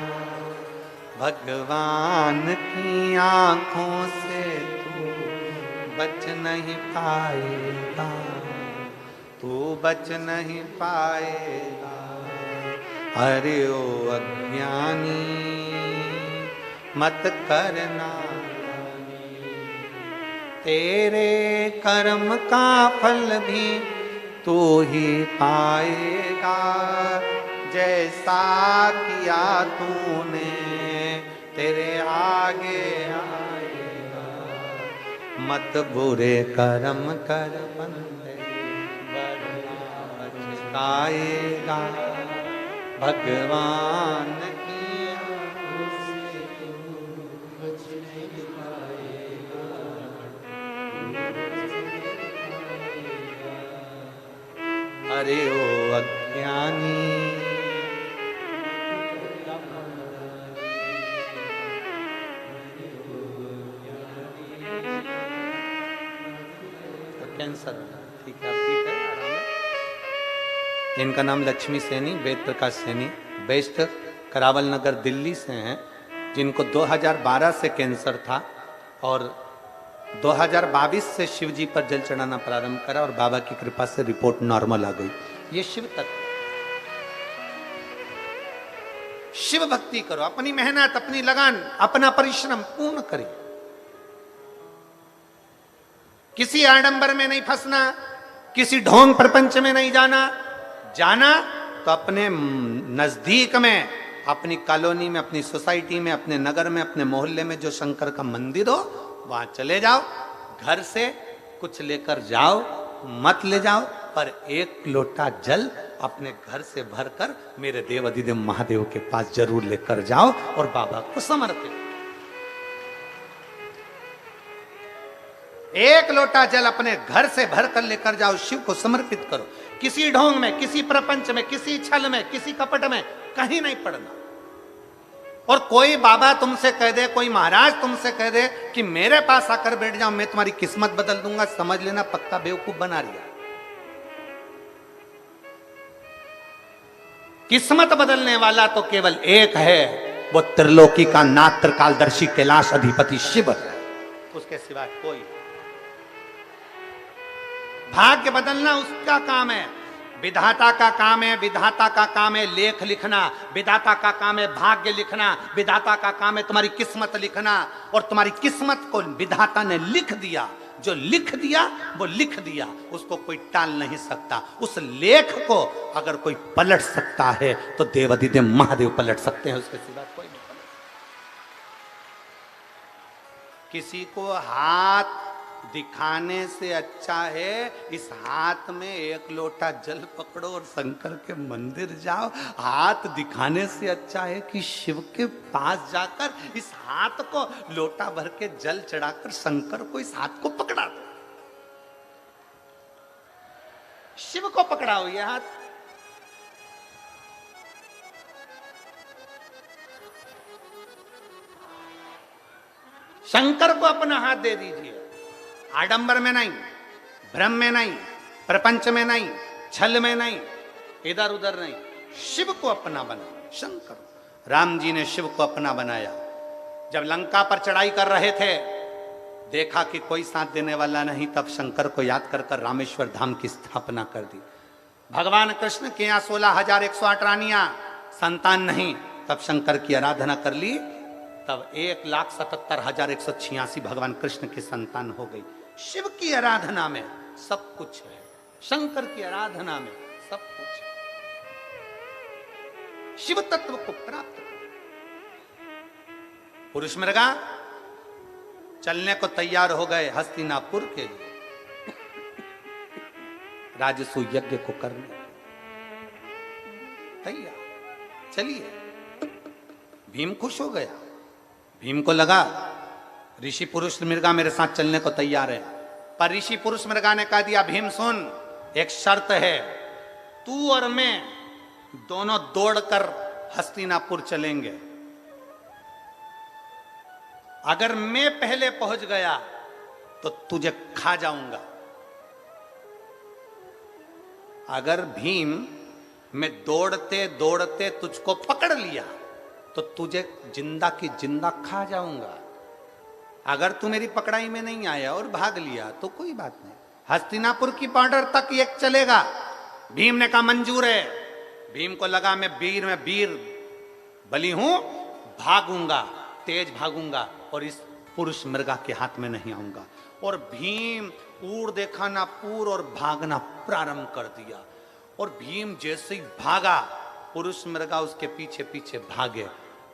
भगवान की आंखों से तू बच नहीं पाएगा, तू बच नहीं पाएगा। अरे ओ अज्ञानी मत करना, तेरे कर्म का फल भी तू ही पाएगा, जैसा किया तूने तेरे आगे आएगा, मत बुरे कर्म कर बंदे वरना पछताएगा, भगवान की आंखों से तू बच नहीं पाएगा। अरे ओ अज्ञानी, कैंसर, ठीक है, ठीक है, आराम है। इनका नाम लक्ष्मी सैनी, वेद प्रकाश सैनी, बेस्ट करावल नगर दिल्ली से हैं, जिनको 2012 से कैंसर था और 2022 से शिव जी पर जल चढ़ाना प्रारंभ करा और बाबा की कृपा से रिपोर्ट नॉर्मल आ गई। ये शिव तत्व, शिव भक्ति करो, अपनी मेहनत, अपनी लगन, अपना परिश्रम पूर्ण करिए। किसी आडंबर में नहीं फंसना, किसी ढोंग प्रपंच में नहीं जाना। जाना तो अपने नजदीक में, अपनी कॉलोनी में, अपनी सोसाइटी में, अपने नगर में, अपने मोहल्ले में जो शंकर का मंदिर हो वहां चले जाओ। घर से कुछ लेकर जाओ, मत ले जाओ, पर एक लोटा जल अपने घर से भरकर मेरे देव अधिदेव महादेव के पास जरूर लेकर जाओ और बाबा को समर्पित। एक लोटा जल अपने घर से भरकर लेकर जाओ, शिव को समर्पित करो। किसी ढोंग में, किसी प्रपंच में, किसी छल में, किसी कपट में कहीं नहीं पड़ना। और कोई बाबा तुमसे कह दे, कोई महाराज तुमसे कह दे कि मेरे पास आकर बैठ जाओ, मैं तुम्हारी किस्मत बदल दूंगा, समझ लेना पक्का बेवकूफ बना रहा। किस्मत बदलने वाला तो केवल एक है, वो त्रिलोकी का नाथ त्रिकालदर्शी कैलाश अधिपति शिव है, उसके सिवा कोई। भाग्य बदलना उसका काम है, विधाता का काम है। विधाता का काम है लेख लिखना, विधाता का काम है भाग्य लिखना, विधाता का काम है तुम्हारी किस्मत लिखना। और तुम्हारी किस्मत को विधाता ने लिख दिया, जो लिख दिया वो लिख दिया, उसको कोई टाल नहीं सकता। उस लेख को अगर कोई पलट सकता है तो देवाधिदेव महादेव पलट सकते हैं, उसके सिवा कोई नहीं पलट। किसी को हाथ दिखाने से अच्छा है इस हाथ में एक लोटा जल पकड़ो और शंकर के मंदिर जाओ। हाथ दिखाने से अच्छा है कि शिव के पास जाकर इस हाथ को लोटा भर के जल चढ़ाकर शंकर को इस हाथ को पकड़ा दो, शिव को पकड़ाओ ये हाथ। शंकर को अपना हाथ दे दीजिए, आडंबर में नहीं, भ्रम में नहीं, प्रपंच में नहीं, छल में नहीं, इधर उधर नहीं, शिव को अपना बना। शंकर, राम जी ने शिव को अपना बनाया। जब लंका पर चढ़ाई कर रहे थे, देखा कि कोई साथ देने वाला नहीं, तब शंकर को याद कर रामेश्वर धाम की स्थापना कर दी। भगवान कृष्ण के यहाँ 16,108 रानियां, संतान नहीं, तब शंकर की आराधना कर ली, तब 1,77,186 भगवान कृष्ण की संतान हो गई। शिव की आराधना में सब कुछ है, शंकर की आराधना में सब कुछ है। शिव तत्व को प्राप्त करो। पुरुष मृगा चलने को तैयार हो गए हस्तिनापुर के लिए, राजसू यज्ञ को करने तैयार। चलिए, भीम खुश हो गया। भीम को लगा ऋषि पुरुष मृगा मेरे साथ चलने को तैयार है, पर ऋषि पुरुष मृगा ने कह दिया, भीम सुन, एक शर्त है, तू और मैं दोनों दौड़कर हस्तिनापुर चलेंगे। अगर मैं पहले पहुंच गया तो तुझे खा जाऊंगा। अगर भीम मैं दौड़ते दौड़ते तुझको पकड़ लिया तो तुझे जिंदा की जिंदा खा जाऊंगा। अगर तू मेरी पकड़ाई में नहीं आया और भाग लिया तो कोई बात नहीं, हस्तिनापुर की बॉर्डर तक ये चलेगा। भीम ने कहा मंजूर है। भीम को लगा मैं वीर बलि हूं, भागूंगा, तेज भागूंगा और इस पुरुष मृगा के हाथ में नहीं आऊंगा। और भीम ऊर देखा ना पूर और भागना प्रारंभ कर दिया। और भीम जैसे ही भागा पुरुष मृगा उसके पीछे पीछे भागे।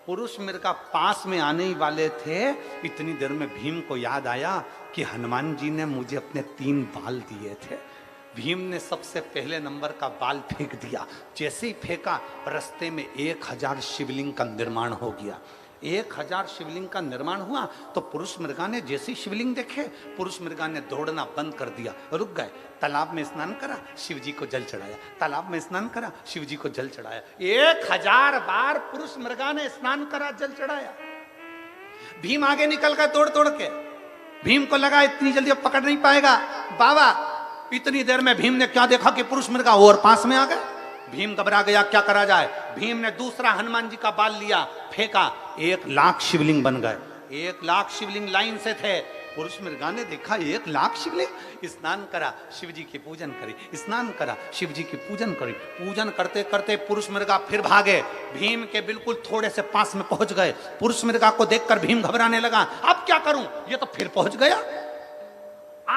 पुरुष मृगा पास में आने ही वाले थे, इतनी देर में भीम को याद आया कि हनुमान जी ने मुझे अपने 3 बाल दिए थे। भीम ने सबसे पहले नंबर का बाल फेंक दिया। जैसे ही फेंका, रास्ते में 1000 शिवलिंग का निर्माण हो गया। 1000 शिवलिंग का निर्माण हुआ तो पुरुष मृगा ने जैसे ही शिवलिंग देखे, पुरुष मृगा ने दौड़ना बंद कर दिया, रुक गए। तालाब में स्नान करा, शिव जी को जल चढ़ाया। तालाब में स्नान करा, शिव जी को जल चढ़ाया। 1000 बार पुरुष मृगा ने स्नान करा, जल चढ़ाया। भीम आगे निकल गया तोड़ तोड़ के। भीम को लगा इतनी जल्दी अब पकड़ नहीं पाएगा बाबा। इतनी देर में भीम ने क्या देखा कि पुरुष मृगा और पास में आ गए। भीम घबरा गया, क्या करा जाए। भीम ने दूसरा हनुमान जी का बाल लिया, फेंका, 1,00,000 शिवलिंग बन गए। 1,00,000 शिवलिंग लाइन से थे। पुरुष मृगा ने देखा 1,00,000 शिवलिंग। स्नान करा, शिव जी की पूजन करी। स्नान करा, शिव जी की पूजन करी। पूजन करते करते पुरुष मृगा फिर भागे। भीम के बिल्कुल थोड़े से पास में पहुंच गए। पुरुष मृगा को देखकर भीम घबराने लगा, अब क्या करूं, ये तो फिर पहुंच गया।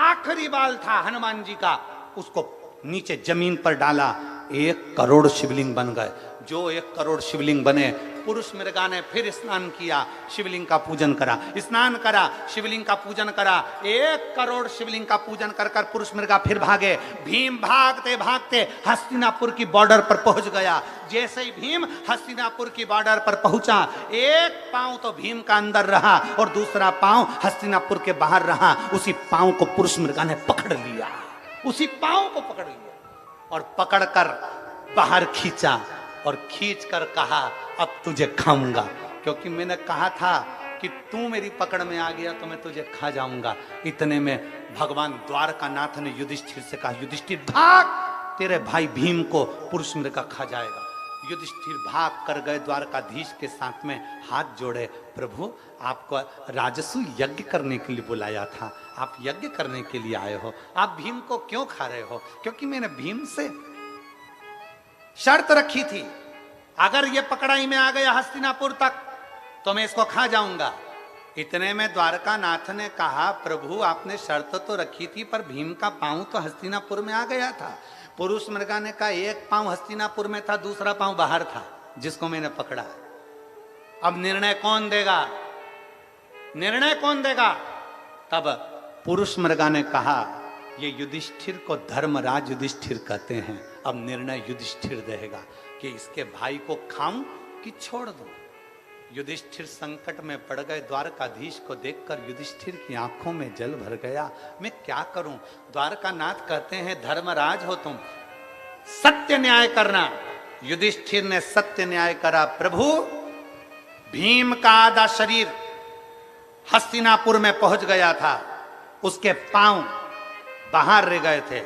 आखिरी बाल था हनुमान जी का, उसको नीचे जमीन पर डाला। 1 करोड़ शिवलिंग बन गए। जो 1 करोड़ शिवलिंग बने, पुरुष मृगा ने फिर स्नान किया, शिवलिंग का पूजन करा। स्नान करा, शिवलिंग का पूजन करा। 1 करोड़ शिवलिंग का पूजन कर कर पुरुष मृगा फिर भागे। भीम भागते भागते हस्तिनापुर की बॉर्डर पर पहुंच गया। जैसे ही भीम हस्तिनापुर की बॉर्डर पर पहुंचा, एक पांव तो भीम का अंदर रहा और दूसरा पांव हस्तिनापुर के बाहर रहा। उसी पांव को पुरुष मृगा ने पकड़ लिया। उसी पांव को पकड़ लिया और पकड़कर बाहर खींचा और खींचकर कहा, अब तुझे खाऊंगा। क्योंकि मैंने कहा था कि तू मेरी पकड़ में आ गया तो मैं तुझे खा जाऊंगा। इतने में भगवान द्वारकानाथ ने युधिष्ठिर से कहा, युधिष्ठिर भाग, तेरे भाई भीम को पुरुष मृगा खा जाएगा। युधिष्ठिर भाग कर गए, द्वारकाधीश के साथ में हाथ जोड़े, प्रभु आपको राजसु यज्ञ करने के लिए बुलाया था, आप यज्ञ करने के लिए आए हो, आप भीम को क्यों खा रहे हो? क्योंकि मैंने भीम से शर्त रखी थी, अगर ये पकड़ाई में आ गया हस्तिनापुर तक तो मैं इसको खा जाऊंगा। इतने में द्वारकानाथ ने कहा, प्रभु आपने शर्त तो रखी थी पर भीम का पांव तो हस्तिनापुर में आ गया था। पुरुष मृगा ने कहा, 1 पांव हस्तिनापुर में था, दूसरा पांव बाहर था जिसको मैंने पकड़ा। अब निर्णय कौन देगा? निर्णय कौन देगा? तब पुरुष मृगा ने कहा, ये युधिष्ठिर को धर्मराज युधिष्ठिर कहते हैं, अब निर्णय युधिष्ठिर देगा कि इसके भाई को खाऊं कि छोड़ दूं। युधिष्ठिर संकट में पड़ गए। द्वारकाधीश को देखकर युधिष्ठिर की आंखों में जल भर गया, मैं क्या करूं? द्वारकानाथ कहते हैं, धर्मराज हो तुम, सत्य न्याय करना। युधिष्ठिर ने सत्य न्याय करा। प्रभु भीम का आधा शरीर हस्तिनापुर में पहुंच गया था, उसके पांव बाहर रह गए थे,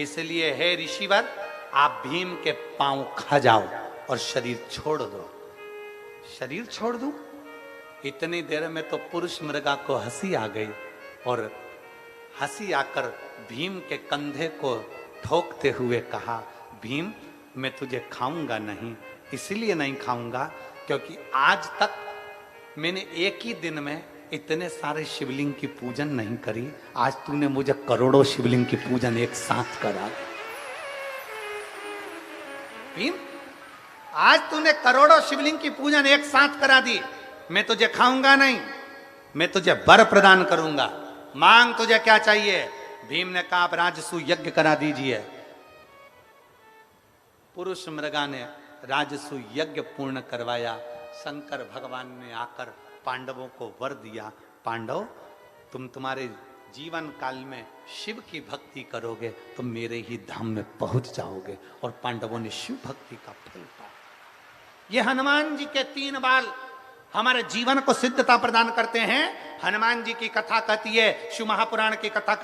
इसलिए हे ऋषिवर आप भीम के पांव खा जाओ और शरीर छोड़ दो। शरीर छोड़ दूं? इतनी देर में तो पुरुष मृगा को हंसी आ गई और हंसी आकर भीम के कंधे को ठोकते हुए कहा, भीम मैं तुझे खाऊंगा नहीं, इसलिए नहीं खाऊंगा क्योंकि आज तक मैंने एक ही दिन में इतने सारे शिवलिंग की पूजन नहीं करी, आज तूने मुझे करोड़ों शिवलिंग की पूजन एक साथ करा। भीम आज तूने करोड़ों शिवलिंग की पूजन एक साथ करा दी, मैं तुझे खाऊंगा नहीं, मैं तुझे वर प्रदान करूंगा, मांग तुझे क्या चाहिए? भीम ने कहा, आप राजसु यज्ञ करा दीजिए। पुरुष मृगा ने राजसु यज्ञ पूर्ण करवाया। शंकर भगवान ने आकर पांडवों को वर दिया, पांडव तुम तुम्हारे जीवन काल में शिव की भक्ति करोगे तो मेरे ही धाम में पहुंच जाओगे। और पांडवों ने शिव भक्ति का फल पाया। ये हनुमान जी के 3 बाल हमारे जीवन को सिद्धता प्रदान करते हैं। हनुमान जी की कथा कहती है, शिव महापुराण की कथा